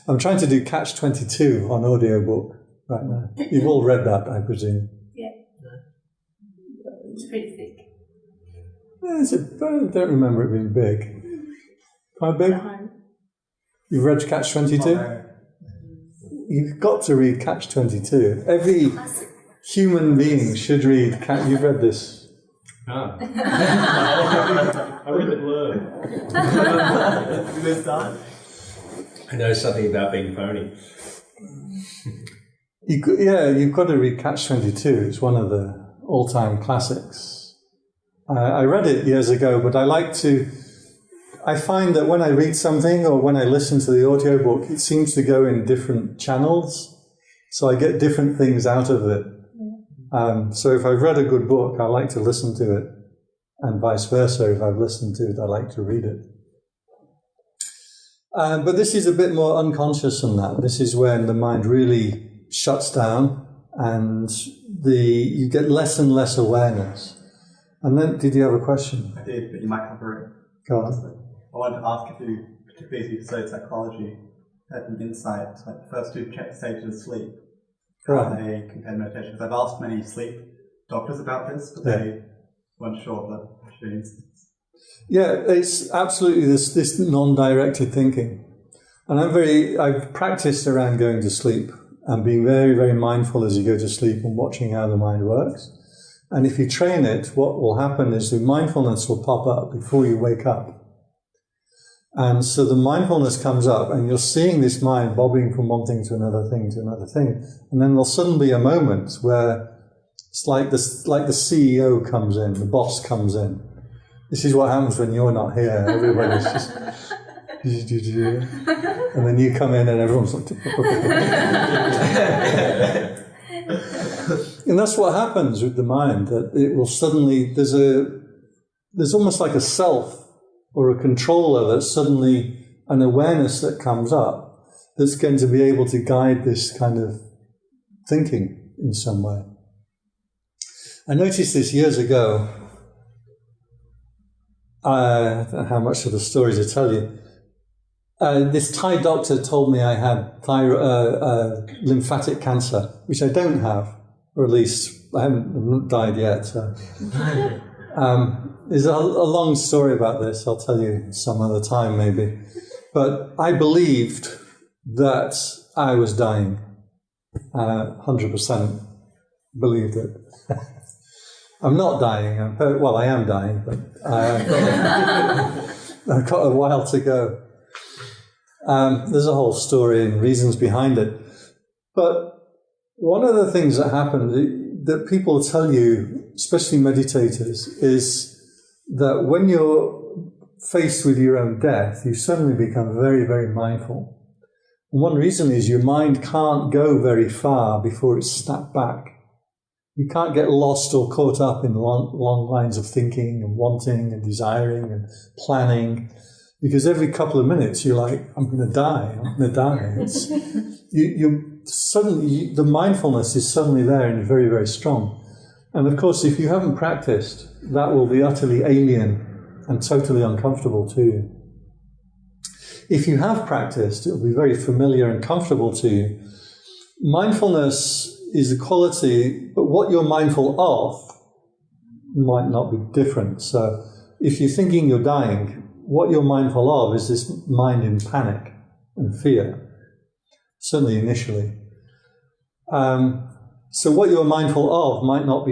I'm trying to do Catch 22 on audiobook right now. You've all read that, I presume. Yeah. It's pretty thick. I don't remember it being big. Quite big? You've read Catch 22? You've got to read Catch 22. Every human being should read Catch. You've read this. I read the blurb. This time. I know something about being phony. You've got to read Catch 22. It's one of the all-time classics. I read it years ago, but I find that when I read something or when I listen to the audiobook, it seems to go in different channels, so I get different things out of it. So if I've read a good book, I like to listen to it, and vice versa. If I've listened to it, I like to read it. But this is a bit more unconscious than that. This is when the mind really shuts down, and you get less and less awareness. And then, did you have a question? I did, but you might cover it. Go on. I wanted to ask if you, particularly as you studied psychology, had an insight, like the first two stages of sleep. How they compare meditation. Because I've asked many sleep doctors about this, but they weren't sure of the instance. Yeah, it's absolutely this non-directed thinking. And I've practiced around going to sleep and being very, very mindful as you go to sleep and watching how the mind works. And if you train it, what will happen is the mindfulness will pop up before you wake up. And so the mindfulness comes up and you're seeing this mind bobbing from one thing to another thing to another thing. And then there'll suddenly be a moment where it's like the CEO comes in, the boss comes in. This is what happens when you're not here. Everybody's just... and then you come in and everyone's like... And that's what happens with the mind, that it will suddenly... There's almost like a self or a controller that's suddenly an awareness that comes up that's going to be able to guide this kind of thinking in some way. I noticed this years ago. I don't know how much of the story to tell you. this Thai doctor told me I had lymphatic cancer, which I don't have, or at least I haven't died yet. So. There's a long story about this. I'll tell you some other time maybe. But I believed that I was dying. 100% believed it. I'm not dying. I am dying, but I've got a while to go. There's a whole story and reasons behind it. But one of the things that happened that people tell you, especially meditators, is that when you're faced with your own death, you suddenly become very, very mindful. And one reason is your mind can't go very far before it's snapped back. You can't get lost or caught up in long lines of thinking and wanting and desiring and planning, because every couple of minutes you're like, I'm going to die, I'm going to die. Suddenly, the mindfulness is suddenly there and very, very strong. And of course, if you haven't practiced, that will be utterly alien and totally uncomfortable to you. If you have practiced, it will be very familiar and comfortable to you. Mindfulness is a quality, but what you're mindful of might not be different. So if you're thinking you're dying, what you're mindful of is this mind in panic and fear, certainly initially. So what you're mindful of might not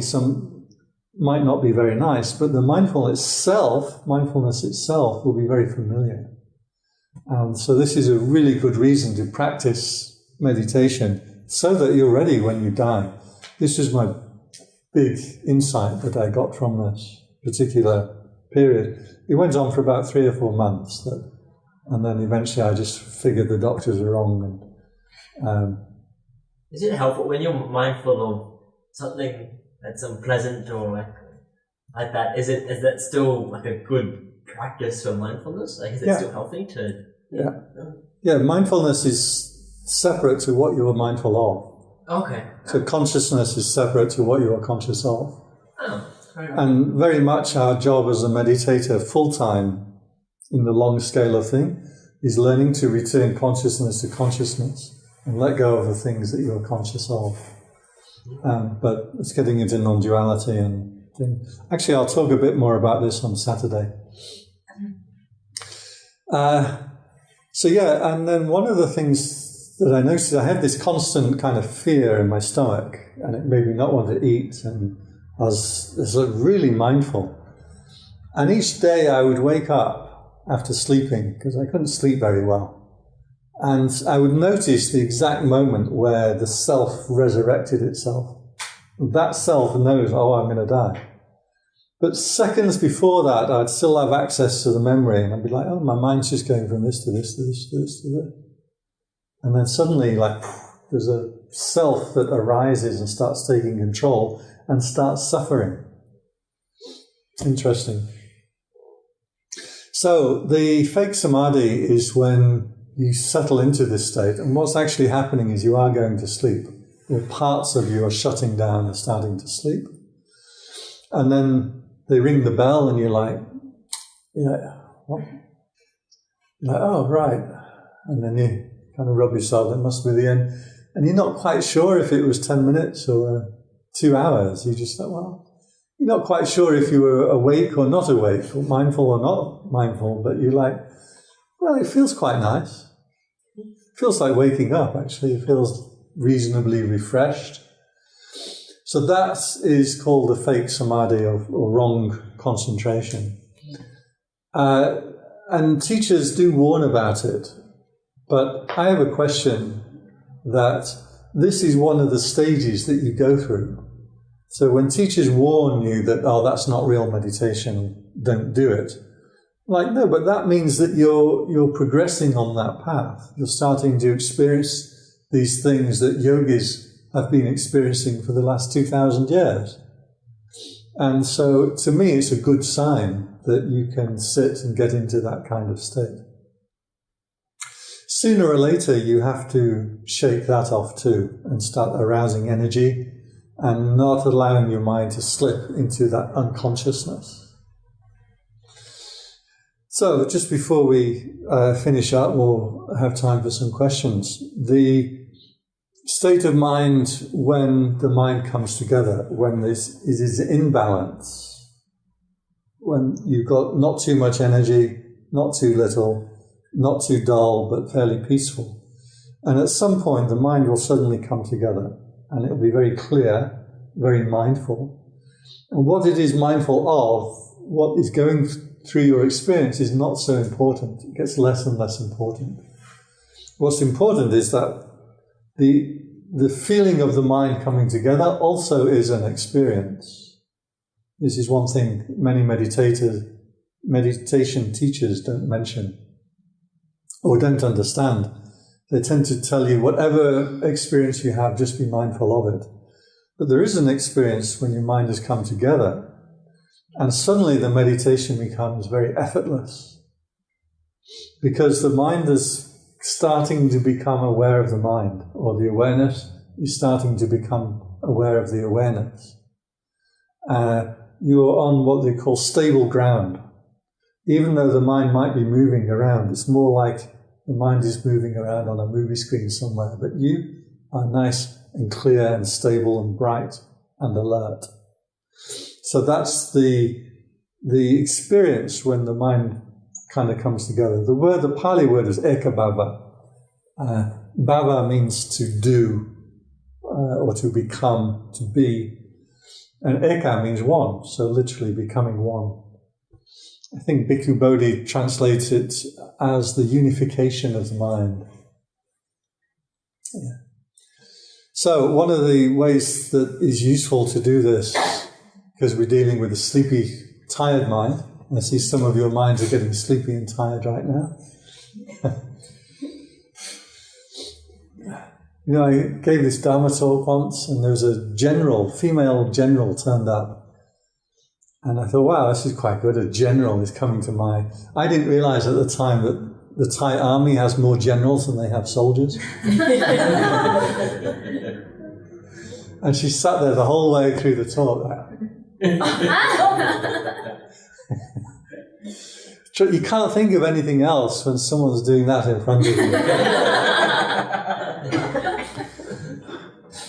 be very nice, but the mindfulness itself will be very familiar. And so this is a really good reason to practice meditation so that you're ready when you die. This is my big insight that I got from this particular period. It went on for about 3 or 4 months, and then eventually I just figured the doctors were wrong. And is it helpful when you're mindful of something that's unpleasant or like that? Is that still like a good practice for mindfulness? Like, is it still healthy to? Yeah. Mindfulness is separate to what you are mindful of. Okay. So consciousness is separate to what you are conscious of. Oh. And very much our job as a meditator, full time in the long scale of thing, is learning to return consciousness to consciousness and let go of the things that you're conscious of. But it's getting into non-duality and things. Actually, I'll talk a bit more about this on Saturday. And then one of the things that I noticed, I had this constant kind of fear in my stomach, and it made me not want to eat, and I was really mindful. And each day I would wake up after sleeping, because I couldn't sleep very well. And I would notice the exact moment where the self resurrected itself. That self knows, I'm going to die. But seconds before that, I'd still have access to the memory, and I'd be like, my mind's just going from this to this to this to this to this. And then suddenly, there's a self that arises and starts taking control and starts suffering. Interesting. So the fake samadhi is when you settle into this state, and what's actually happening is you are going to sleep, or parts of you are shutting down and starting to sleep. And then they ring the bell and you're like, what? You're like, oh, right. And then you kind of rub yourself, that must be the end. And you're not quite sure if it was 10 minutes or 2 hours. You just thought, you're not quite sure if you were awake or not awake, or mindful or not mindful, but you're like, it feels quite nice. It feels like waking up, actually. It feels reasonably refreshed. So that is called the fake samadhi, or wrong concentration. And teachers do warn about it. But I have a question that this is one of the stages that you go through. So when teachers warn you that, that's not real meditation, don't do it. No, but that means that you're progressing on that path. You're starting to experience these things that yogis have been experiencing for the last 2,000 years. And so to me, it's a good sign that you can sit and get into that kind of state. Sooner or later, you have to shake that off too and start arousing energy and not allowing your mind to slip into that unconsciousness. So, just before we finish up, we'll have time for some questions. The state of mind when the mind comes together, when it is in balance, when you've got not too much energy, not too little, not too dull, but fairly peaceful. And at some point, the mind will suddenly come together, and it will be very clear, very mindful. And what it is mindful of, what is going through your experience, is not so important. It gets less and less important. What's important is that the feeling of the mind coming together also is an experience. This is one thing many meditation teachers don't mention or don't understand. They tend to tell you whatever experience you have, just be mindful of it. But there is an experience when your mind has come together, and suddenly the meditation becomes very effortless, because the mind is starting to become aware of the mind, or the awareness is starting to become aware of the awareness. You're on what they call stable ground. Even though the mind might be moving around, it's more like the mind is moving around on a movie screen somewhere, but you are nice and clear and stable and bright and alert. So that's the experience when the mind kind of comes together. The Pali word is ekabhava. Bhava means to do, or to become, to be. And eka means one, so literally becoming one. I think Bhikkhu Bodhi translates it as the unification of the mind. Yeah. So one of the ways that is useful to do this, because we're dealing with a sleepy, tired mind. I see some of your minds are getting sleepy and tired right now. You know, I gave this Dharma talk once, and there was a female general turned up. And I thought, wow, this is quite good. A general is coming to mind. I didn't realize at the time that the Thai army has more generals than they have soldiers. And she sat there the whole way through the talk. You can't think of anything else when someone's doing that in front of you.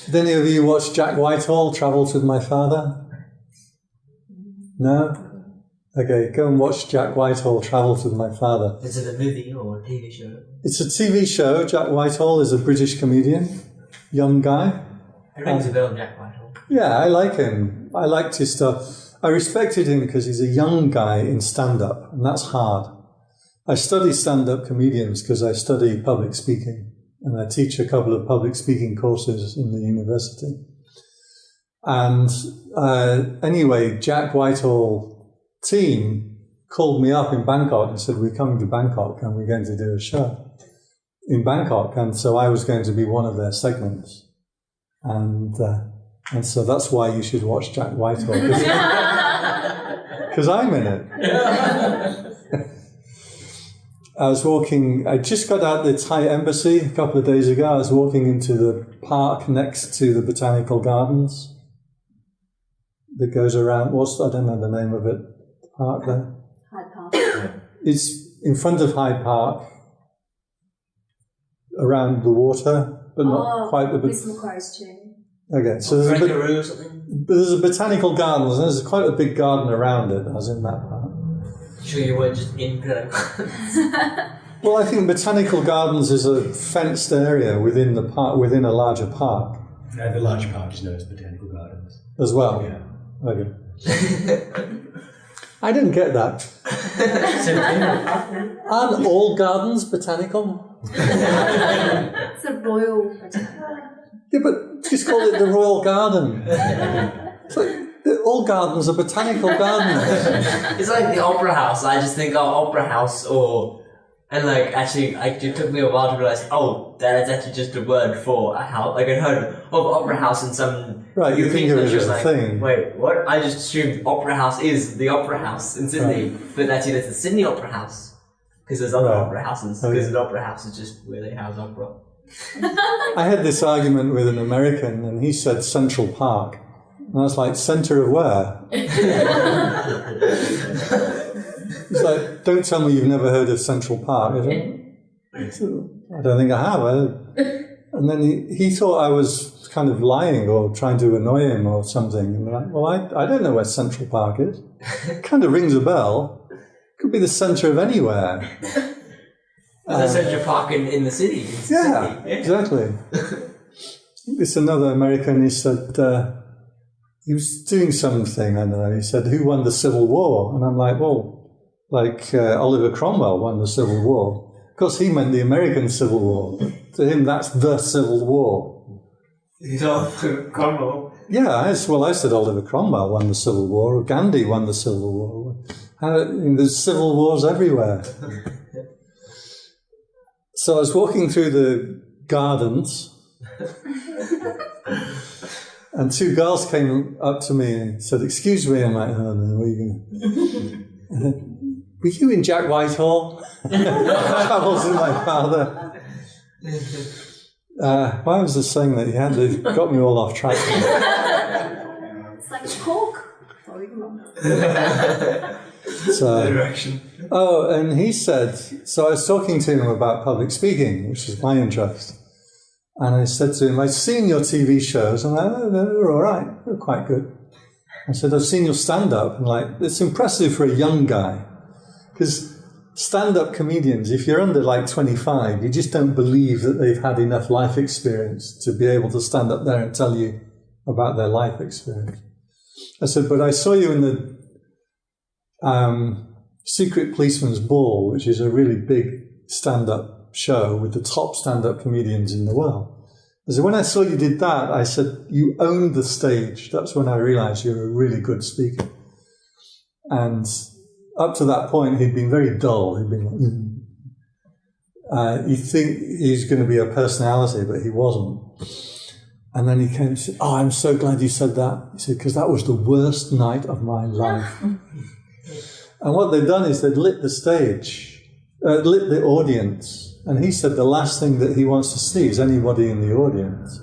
Did any of you watch Jack Whitehall, Travels with My Father? No? Okay, go and watch Jack Whitehall, Travels with My Father. Is it a movie or a TV show? It's a TV show. Jack Whitehall is a British comedian, young guy. It rings a bell, Jack Whitehall. Yeah, I like him. I liked his stuff. I respected him because he's a young guy in stand-up, and that's hard. I study stand-up comedians because I study public speaking, and I teach a couple of public speaking courses in the university. And anyway, Jack Whitehall team called me up in Bangkok and said, we're coming to Bangkok and we're going to do a show in Bangkok. And so I was going to be one of their segments. And so that's why you should watch Jack Whitehall, because I'm in it. I just got out of the Thai embassy a couple of days ago. I was walking into the park next to the Botanical Gardens that goes around, I don't know the name of it, the park there. Hyde Park. It's in front of Hyde Park, around the water, but not quite the... Miss Macquarie's tomb. Okay, so there's a Botanical Gardens, and there's quite a big garden around it, as in that park. Sure you weren't just in Botanical Gardens? Well, I think Botanical Gardens is a fenced area within the park, within a larger park. No, the larger park is known as Botanical Gardens. As well? Yeah. Okay. I didn't get that. Aren't all gardens botanical? It's a royal botanical. Yeah, but just call it the Royal Garden. It's like, all gardens are botanical gardens. It's like the Opera House. I just think, Opera House, and it took me a while to realize, that is actually just a word for a house. Like, I heard of Opera House in some... Right, you think of it as a thing. Wait, what? I just assumed Opera House is the Opera House in Sydney. Right. But actually, it's the Sydney Opera House. Because there's other opera houses. Because an opera house is just where they house opera. I had this argument with an American, and he said Central Park. And I was like, centre of where? It's like, don't tell me you've never heard of Central Park. I don't think I have. And then he thought I was kind of lying or trying to annoy him or something. And I'm like, well, I don't know where Central Park is. It kind of rings a bell. Could be the centre of anywhere. There's a Central Park in the city. Yeah, exactly. This another American, he said, he was doing something, I don't know, he said, who won the Civil War? And I'm like, well, like Oliver Cromwell won the Civil War. Of course, he meant the American Civil War. To him, that's the Civil War. He's Oliver Cromwell. Yeah, I said Oliver Cromwell won the Civil War, or Gandhi won the Civil War. There's civil wars everywhere. So I was walking through the gardens, and two girls came up to me and said, excuse me. I'm like, oh, no, where are you going? Were you in Jack Whitehall? I wasn't my father. Why was the saying that he had? They got me all off track. It's like a cork. Sorry, and he said, so I was talking to him about public speaking, which is my interest. And I said to him, I've seen your TV shows. And I'm like, oh, they're all right. They're quite good. I said, I've seen your stand-up. And like, it's impressive for a young guy. Because stand-up comedians, if you're under like 25, you just don't believe that they've had enough life experience to be able to stand up there and tell you about their life experience. I said, but I saw you in the Secret Policeman's Ball, which is a really big stand-up show with the top stand-up comedians in the world. I said, when I saw you did that, I said, you owned the stage. That's when I realized you're a really good speaker. And up to that point, he'd been very dull. He'd been like, you think he's going to be a personality, but he wasn't. And then he came and said, oh, I'm so glad you said that. He said, because that was the worst night of my life. And what they'd done is they'd lit the stage, lit the audience. And he said the last thing that he wants to see is anybody in the audience.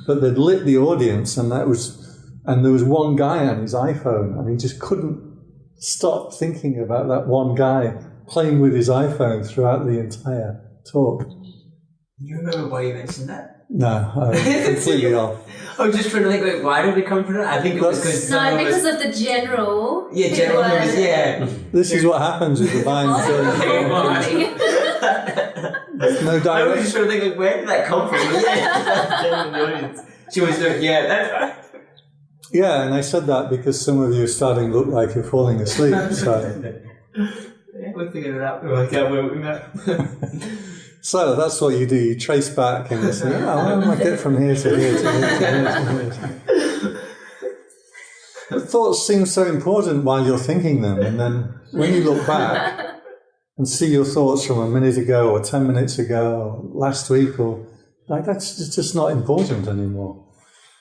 But they'd lit the audience, and there was one guy on his iPhone, and he just couldn't stop thinking about that one guy playing with his iPhone throughout the entire talk. You remember why you mentioned that? No, I'm completely off. I was just trying to think, like, why did we come from that? I think it was because... No, because of the general. Yeah, general who was, yeah. This is what happens with the mind. No direct. I was just trying to think, like, where did that come from? She was doing, yeah, that's right. Yeah, and I said that because some of you are starting to look like you're falling asleep. So. Yeah, we figured it out. We worked out where we met. So that's what you do. You trace back and you say, oh, how do I get from here to here to here to here to here? The thoughts seem so important while you're thinking them, and then when you look back and see your thoughts from a minute ago or 10 minutes ago or last week, or like that's just not important anymore.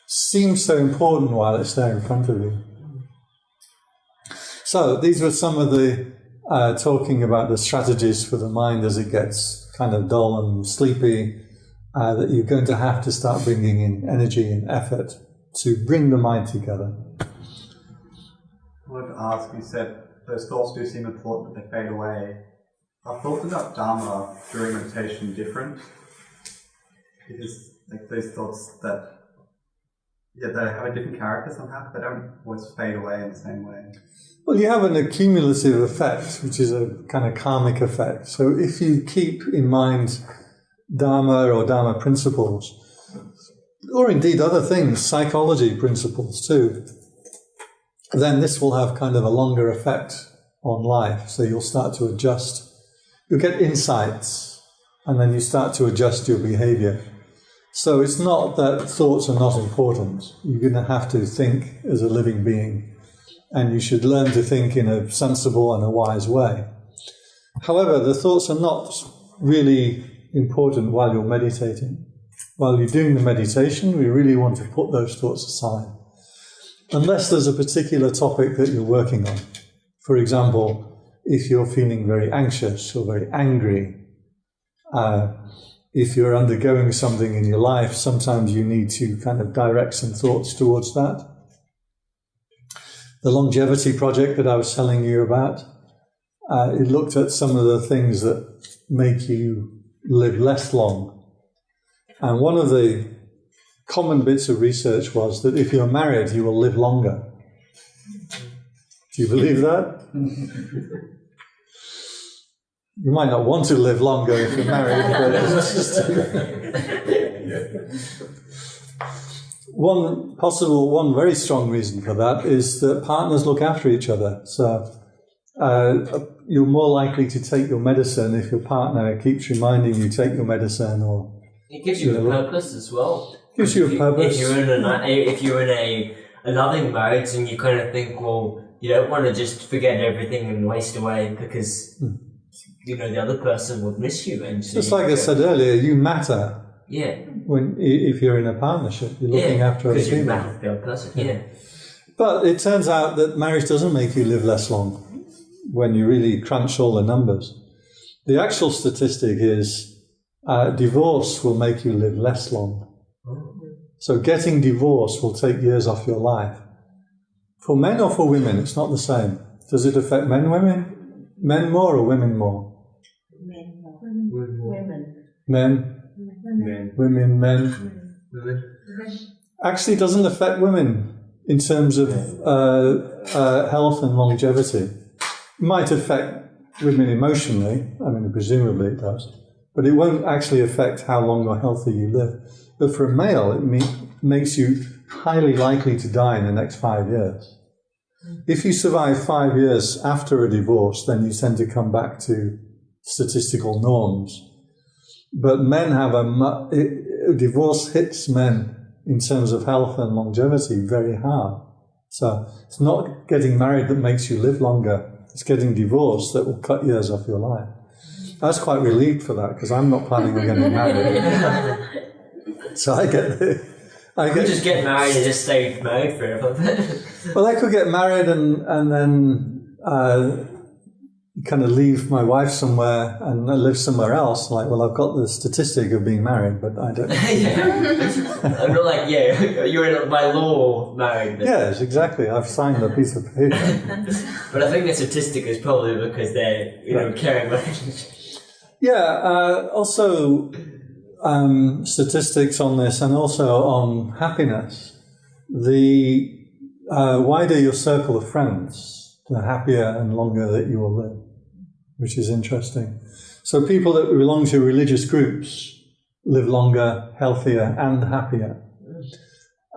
Seems so important while it's there in front of you. So these were some of the talking about the strategies for the mind as it gets kind of dull and sleepy, that you're going to have to start bringing in energy and effort to bring the mind together. I wanted to ask, you said those thoughts do seem important, but they fade away. Are thoughts about Dharma during meditation different? Because like those thoughts that they have a different character somehow, but they don't always fade away in the same way. Well, you have an accumulative effect, which is a kind of karmic effect. So if you keep in mind Dharma or Dharma principles, or indeed other things, psychology principles too, then this will have kind of a longer effect on life. So you'll start to adjust. You'll get insights, and then you start to adjust your behavior. So it's not that thoughts are not important. You're going to have to think as a living being, and you should learn to think in a sensible and a wise way. However, the thoughts are not really important while you're meditating. While you're doing the meditation, we really want to put those thoughts aside. Unless there's a particular topic that you're working on. For example, if you're feeling very anxious or very angry, if you're undergoing something in your life, sometimes you need to kind of direct some thoughts towards that. The longevity project that I was telling you about, it looked at some of the things that make you live less long. And one of the common bits of research was that if you're married, you will live longer. Do you believe that? You might not want to live longer if you're married, but it's just one very strong reason for that is that partners look after each other. So you're more likely to take your medicine if your partner keeps reminding you take your medicine, or it gives you a purpose as well. Gives you a purpose. If you're in a loving marriage and you kind of think, well, you don't want to just forget everything and waste away because the other person would miss you. And so just like I said earlier, you matter. Yeah. If you're in a partnership, you're looking after other people. You matter for the other person. Yeah. But it turns out that marriage doesn't make you live less long when you really crunch all the numbers. The actual statistic is divorce will make you live less long. So getting divorced will take years off your life. For men or for women, it's not the same. Does it affect men more or women more? Men more. Women. Men. Women, men. Actually, it doesn't affect women in terms of health and longevity. It might affect women emotionally. I mean, presumably it does. But it won't actually affect how long or healthy you live. But for a male, it makes you highly likely to die in the next 5 years. If you survive 5 years after a divorce, then you tend to come back to statistical norms. But men have divorce hits men in terms of health and longevity very hard. So it's not getting married that makes you live longer. It's getting divorced that will cut years off your life. I was quite relieved for that because I'm not planning on getting married. So I could just get married and just stay married forever. Well, I could get married and then kind of leave my wife somewhere and live somewhere else. Like, well, I've got the statistic of being married, but I don't. I'm not like, you're in by law married. But yes, exactly. I've signed a piece of paper. But I think the statistic is probably because they're, caring about it. Yeah. Also, statistics on this, and also on happiness. The wider your circle of friends, the happier and longer that you will live, which is interesting. So people that belong to religious groups live longer, healthier and happier.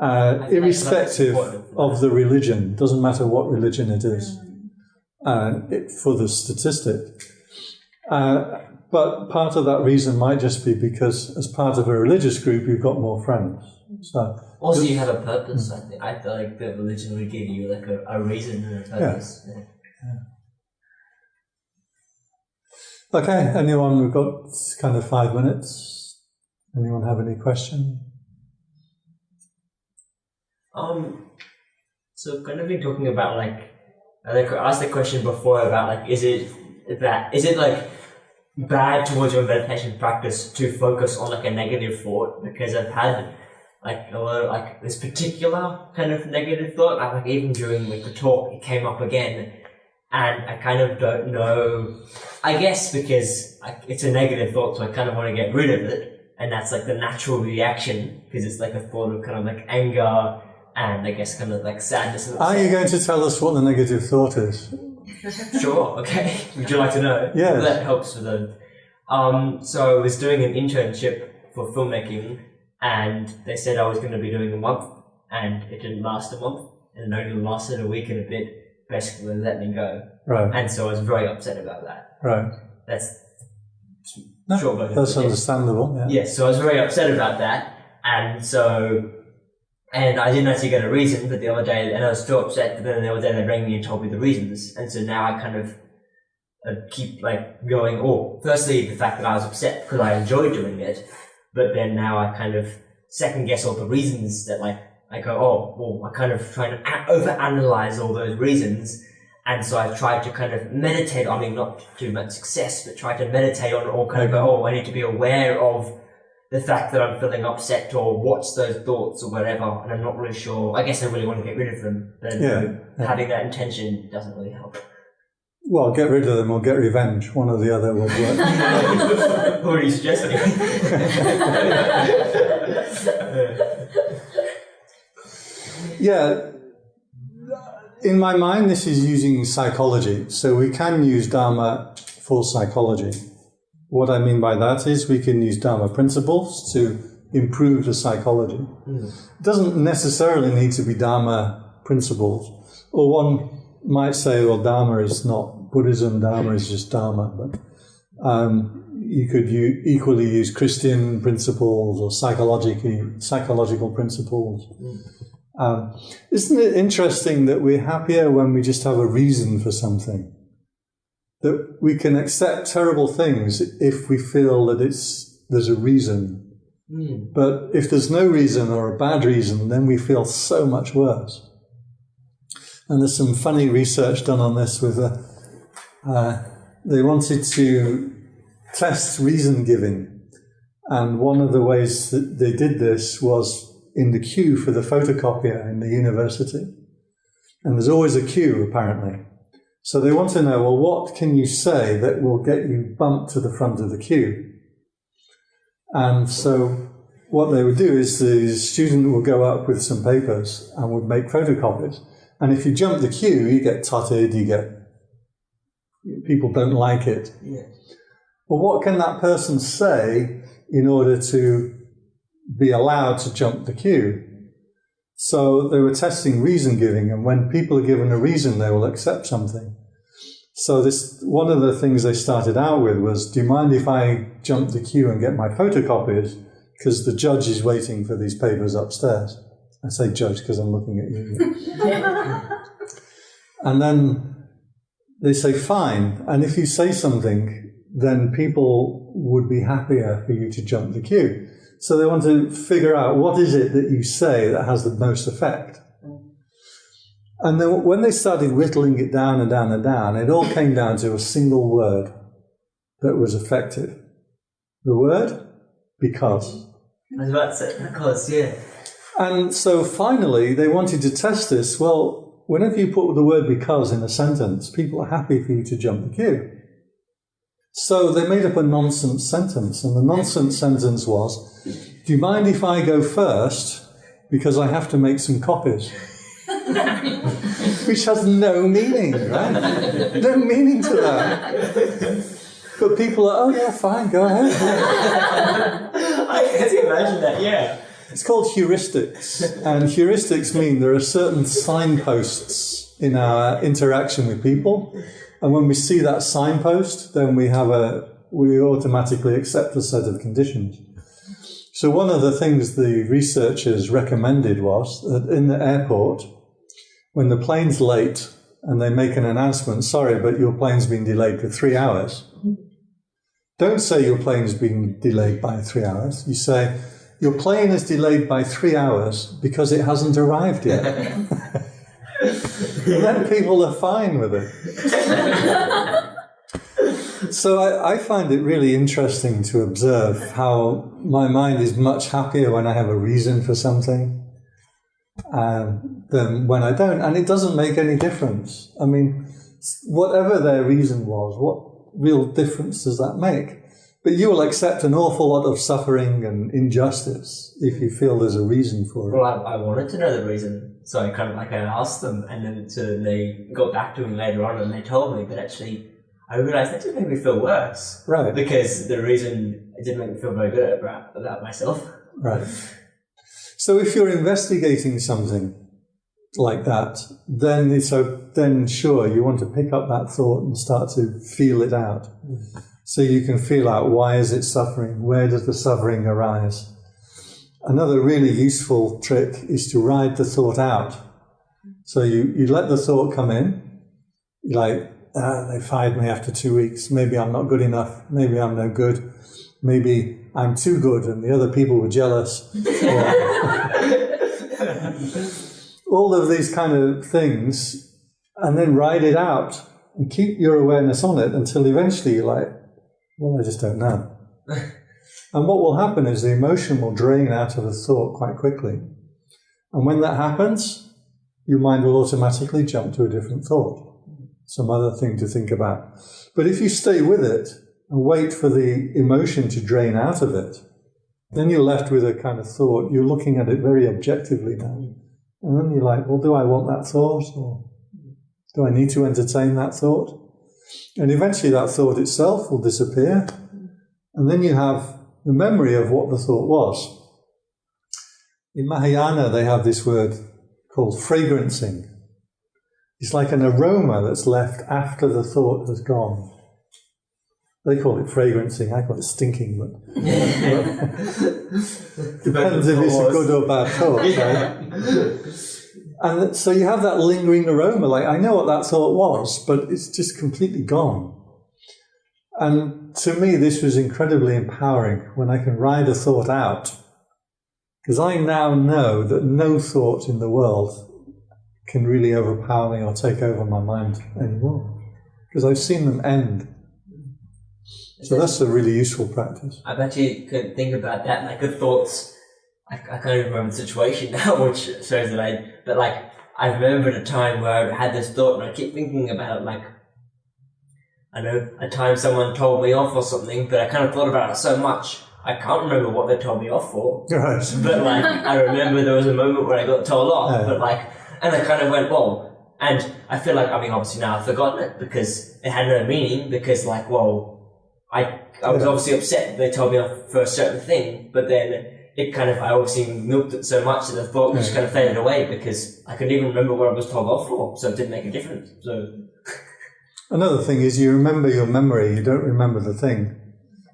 Irrespective of the religion, doesn't matter what religion it is, for the statistic. But part of that reason might just be because as part of a religious group, you've got more friends. So also, you have a purpose. I think I feel like the religion would give you like a reason and a purpose. Yeah. Okay, anyone? We've got kind of 5 minutes. Anyone have any question? So kind of been talking about I asked the question before about is it like bad towards your meditation practice to focus on a negative thought? Because I've had a lot of this particular kind of negative thought, even during the talk it came up again, and I kind of don't know, I guess because it's a negative thought, so I kind of want to get rid of it, and that's the natural reaction, because it's a thought of kind of anger and I guess kind of sadness. Are you going to tell us what the negative thought is? Sure, okay. Would you like to know? Yes. That helps with them. So I was doing an internship for filmmaking, and they said I was going to be doing a month, and it didn't last a month, and it only lasted a week and a bit. Basically, they let me go. Right. And so I was very upset about that. Right. That's that's understandable. Yeah. Yes, so I was very upset about that, and I didn't actually get a reason, but the other day, and I was still upset, but then the other day they rang me and told me the reasons, and so now I kind of keep going, firstly the fact that I was upset because I enjoyed doing it, but then now I kind of second guess all the reasons that I go, I kind of try to overanalyze all those reasons, and so I tried to kind of meditate on it, not too much success, but try to meditate on it or kind of go, I need to be aware of the fact that I'm feeling upset or watch those thoughts or whatever, and I'm not really sure. I guess I really want to get rid of them, but having that intention doesn't really help. Well, get rid of them or get revenge. One or the other will work. What are you suggesting? Yeah. In my mind, this is using psychology. So we can use Dharma for psychology. What I mean by that is we can use Dharma principles to improve the psychology. It doesn't necessarily need to be Dharma principles. Or one might say, well, Dharma is not Buddhism, Dharma is just Dharma. But you could equally use Christian principles or psychological principles. Isn't it interesting that we're happier when we just have a reason for something? That we can accept terrible things if we feel that there's a reason. But if there's no reason or a bad reason, then we feel so much worse. And there's some funny research done on this with they wanted to test reason giving. And one of the ways that they did this was in the queue for the photocopier in the university. And there's always a queue, apparently. So they want to know, well, what can you say that will get you bumped to the front of the queue? And so what they would do is the student would go up with some papers and would make photocopies. And if you jump the queue, you get tutted, people don't like it. Yeah. Well, what can that person say in order to be allowed to jump the queue? So they were testing reason giving, and when people are given a reason, they will accept something. So one of the things they started out with was, do you mind if I jump the queue and get my photocopies? Because the judge is waiting for these papers upstairs. I say judge because I'm looking at you. And then they say, fine. And if you say something, then people would be happier for you to jump the queue. So they want to figure out what is it that you say that has the most effect. And then when they started whittling it down and down and down, it all came down to a single word that was effective. The word, because. I was about to say, because, yeah. And so finally, they wanted to test this. Well, whenever you put the word because in a sentence, people are happy for you to jump the queue. So they made up a nonsense sentence, and the nonsense sentence was, do you mind if I go first because I have to make some copies? Which has no meaning, right? No meaning to that. But people are, oh yeah, fine, go ahead. I can imagine that, yeah. It's called heuristics, and heuristics mean there are certain signposts in our interaction with people. And when we see that signpost, then we automatically accept a set of conditions. So one of the things the researchers recommended was that in the airport, when the plane's late and they make an announcement, sorry, but your plane's been delayed for 3 hours. Don't say your plane's been delayed by 3 hours. You say, your plane is delayed by 3 hours because it hasn't arrived yet. And then people are fine with it. So I find it really interesting to observe how my mind is much happier when I have a reason for something than when I don't. And it doesn't make any difference. I mean, whatever their reason was, what real difference does that make? But you will accept an awful lot of suffering and injustice if you feel there's a reason for it. Well, I wanted to know the reason, so I asked them, and then they got back to me later on and they told me, but actually I realised that just made me feel worse. Right. Because the reason it didn't make me feel very good about myself. Right. So if you're investigating something like that, then sure, you want to pick up that thought and start to feel it out. So you can feel out, why is it suffering? Where does the suffering arise? Another really useful trick is to ride the thought out. So you let the thought come in, like, they fired me after 2 weeks, maybe I'm not good enough, maybe I'm no good, maybe I'm too good and the other people were jealous. All of these kind of things, and then ride it out and keep your awareness on it until eventually you're like, well, I just don't know. And what will happen is the emotion will drain out of the thought quite quickly. And when that happens, your mind will automatically jump to a different thought. some other thing to think about. But if you stay with it and wait for the emotion to drain out of it, then you're left with a kind of thought. You're looking at it very objectively now. And then you're like, well, do I want that thought? Or do I need to entertain that thought? And eventually that thought itself will disappear. And then you have the memory of what the thought was. In Mahayana, they have this word called fragrancing. It's like an aroma that's left after the thought has gone. They call it fragrancing, I call it stinking, but depends if it's a good or bad thought, right? And so you have that lingering aroma, like I know what that thought was, but it's just completely gone. And to me, this was incredibly empowering when I can ride a thought out, because I now know that no thought in the world can really overpower me or take over my mind anymore, because I've seen them end. So that's a really useful practice. I bet you could think about that, like the thoughts. I can't even remember the situation now, which shows that I remembered a time where I had this thought and I keep thinking about it, like, I know a time someone told me off or something, but I kind of thought about it so much, I can't remember what they told me off for. Right. But I remember there was a moment where I got told off, and I kind of went, whoa. And I feel like, obviously now I've forgotten it because it had no meaning, because I was obviously upset that they told me off for a certain thing, but then I obviously milked it so much that the thought just kind of faded away because I couldn't even remember what I was told off for, so it didn't make a difference. So another thing is you remember your memory, you don't remember the thing.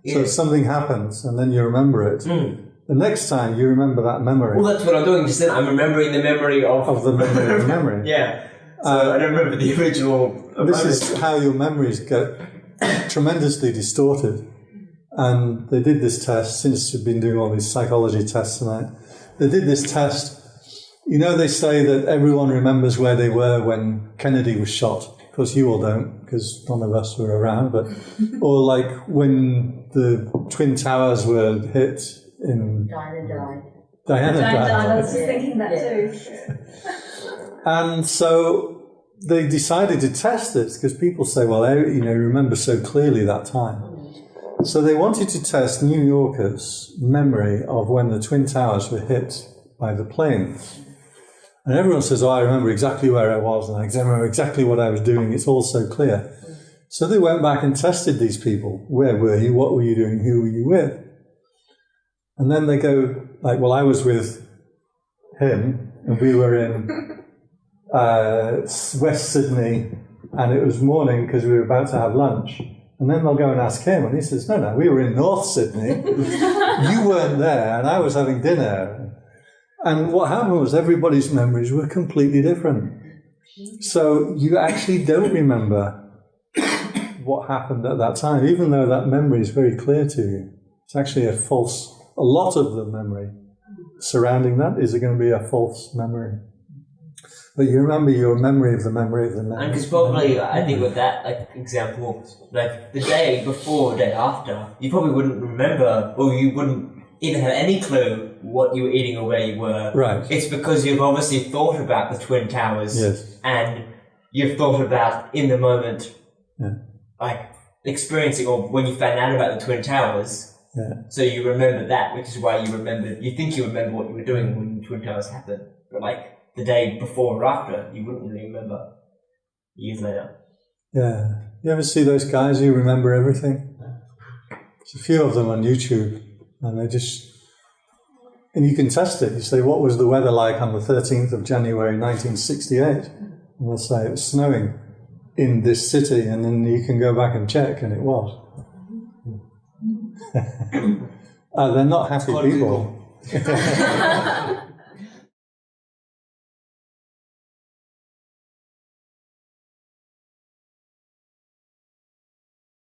Yeah. So if something happens and then you remember it, the next time you remember that memory. Well, that's what I'm doing just then. I'm remembering the memory of the memory of the memory. Yeah. So I don't remember the original. This is how your memories get tremendously distorted. And they did this test, since we've been doing all these psychology tests tonight, they did this test. You know, they say that everyone remembers where they were when Kennedy was shot. Of course, you all don't, because none of us were around, but, or like when the Twin Towers were hit in... Diana died. I was just thinking that too. And so they decided to test this, because people say, well, remember so clearly that time. So they wanted to test New Yorkers' memory of when the Twin Towers were hit by the planes. And everyone says, I remember exactly where I was, and I remember exactly what I was doing, it's all so clear. So they went back and tested these people. Where were you? What were you doing? Who were you with? And then they go, well, I was with him, and we were in West Sydney, and it was morning because we were about to have lunch. And then they'll go and ask him, and he says, no, we were in North Sydney. You weren't there, and I was having dinner. And what happened was everybody's memories were completely different. So you actually don't remember what happened at that time, even though that memory is very clear to you. It's actually a lot of the memory surrounding that is going to be a false memory. But you remember your memory of the memory of the memory. And because probably, I think with that example, the day before, day after, you probably wouldn't remember, or you wouldn't even have any clue what you were eating or where you were. Right. It's because you've obviously thought about the Twin Towers. Yes. And you've thought about, in the moment, experiencing, or when you found out about the Twin Towers. Yeah. So you remember that, which is why you think you remember what you were doing when the Twin Towers happened. But the day before or after, you wouldn't really remember years later. Yeah. You ever see those guys who remember everything? There's a few of them on YouTube, and you can test it. You say, what was the weather like on the 13th of January 1968? And they'll say it was snowing in this city, and then you can go back and check, and it was. They're not happy people.